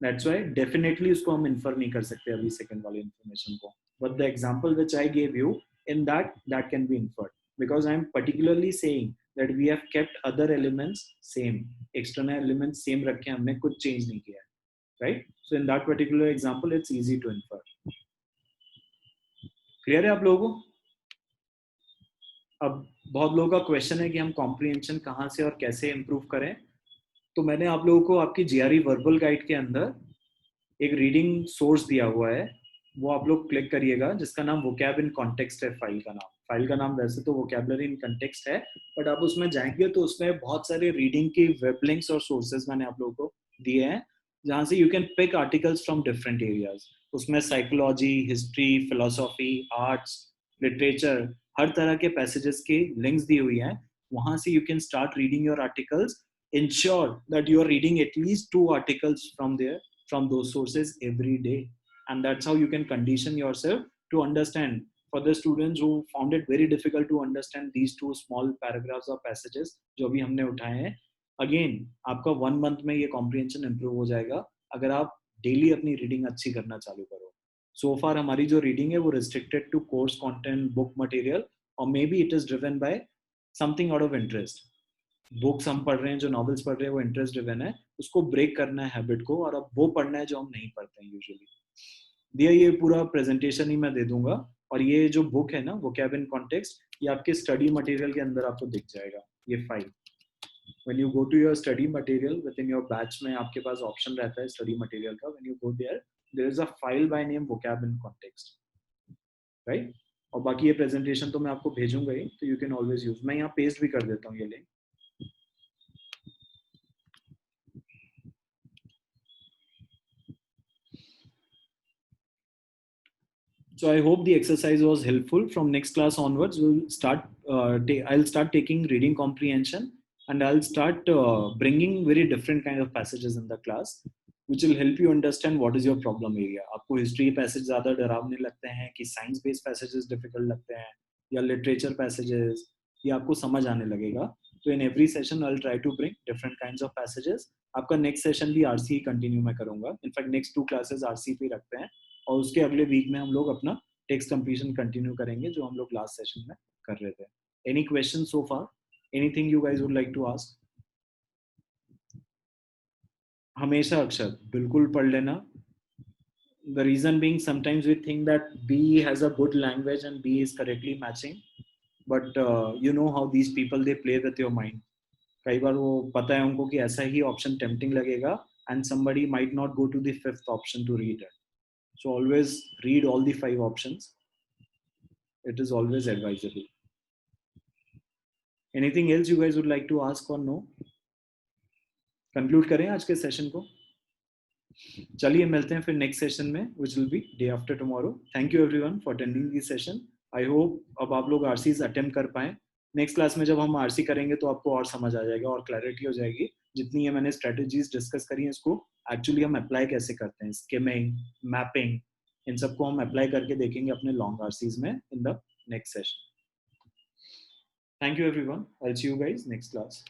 That's why definitely उसको हम infer नहीं कर सकते अभी सेकंड वाले इन्फॉर्मेशन को. But the example which I gave you, in that can be inferred, because I am particularly saying that we have kept other elements same. External elements same रखे, हमने कुछ चेंज नहीं किया है. Right, so in that particular example it's easy to infer. Clear है आप लोगों को? अब बहुत लोगों का क्वेश्चन है कि हम कॉम्प्रिहेंशन कहाँ से और कैसे इम्प्रूव करें. तो मैंने आप लोगों को आपकी जीआरई वर्बल गाइड के अंदर एक रीडिंग सोर्स दिया हुआ है, वो आप लोग क्लिक करिएगा, जिसका नाम वोकैब इन कॉन्टेक्स्ट है. फाइल का नाम वैसे तो वोकैबुलरी इन कॉन्टेक्स्ट है, बट आप उसमें जाएंगे तो उसमें बहुत सारे रीडिंग की वेब लिंक्स और सोर्सेज मैंने आप लोगों को दिए हैं, जहाँ से you can pick articles from different areas. उसमें psychology, history, philosophy, arts, literature, हर तरह के पैसेजेस की लिंक्स दी हुई हैं. वहां से you can start reading your articles. ensure that you are reading at least 2 articles from those sources every day, and that's how you can condition yourself to understand. For the students who found it very difficult to understand these 2 small paragraphs or passages जो भी हमने उठाए हैं, again आपका 1 month में ये comprehension improve हो जाएगा अगर आप डेली अपनी रीडिंग अच्छी करना चालू करो. So far हमारी जो रीडिंग है वो restricted to course content, book material, or maybe it is driven by something out of interest. Books हम पढ़ रहे हैं, जो नॉवेल्स पढ़ रहे हैं वो इंटरेस्ट ड्रिवन है, उसको ब्रेक करना है हैबिट को, और अब वो पढ़ना है जो हम नहीं पढ़ते हैं यूजुअली. दिया ये पूरा प्रेजेंटेशन ही मैं दे दूंगा, और ये जो बुक है ना वोकैब इन कॉन्टेक्स्ट, ये आपके स्टडी मटेरियल के अंदर आपको दिख जाएगा. ये file, when you go to your study material within your batch में आपके पास ऑप्शन रहता है स्टडी मटेरियल का. When you go there is a file by name vocab in context. Right, और बाकी ये प्रेजेंटेशन तो मैं आपको भेजूंगा ही, तो यू कैन ऑलवेज यूज. मैं यहाँ पेस्ट भी कर देता हूँ ये link. So I hope the exercise was helpful. From next class onwards, we'll start. I'll start taking reading comprehension, and I'll start bringing very different kind of passages in the class, which will help you understand what is your problem area. आपको history passage ज़्यादा डरावने लगते हैं कि science based passages difficult लगते हैं, या literature passages, ये आपको समझ आने लगेगा. So in every session I'll try to bring different kinds of passages. आपका next session भी RC continue मैं करूँगा. In fact next 2 classes RC पे रखते हैं, और उसके अगले वीक में हम लोग अपना टेक्स्ट कंप्लीशन कंटिन्यू करेंगे जो हम लोग लास्ट सेशन में कर रहे थे. Any question so far? Anything you guys would like to ask? हमेशा अक्षर बिल्कुल पढ़ लेना. The reason being, sometimes we think that B has a good language and B is correctly matching, but you know how these people they play with your mind. कई बार वो पता है उनको कि ऐसा ही ऑप्शन टेम्पटिंग लगेगा, and somebody might not go to the 5th option to read it. So always read all the 5 options. It is always advisable. Anything else you guys would like to ask or know? Conclude करें आज के session को. चलिए मिलते हैं फिर next session में, which will be day after tomorrow. Thank you everyone for attending this session. I hope अब आप लोग RCs अटेम्प्ट कर पाएं. नेक्स्ट क्लास में जब हम RC करेंगे तो आपको और समझ आ जाएगा और क्लैरिटी हो जाएगी. जितनी ये मैंने स्ट्रेटेजीज डिस्कस करी हैं, इसको एक्चुअली हम अप्लाई कैसे करते हैं, स्किमिंग, मैपिंग, इन सबको हम अप्लाई करके देखेंगे अपने लॉन्ग RCs में in the next session. Thank you everyone. I'll see you guys next class.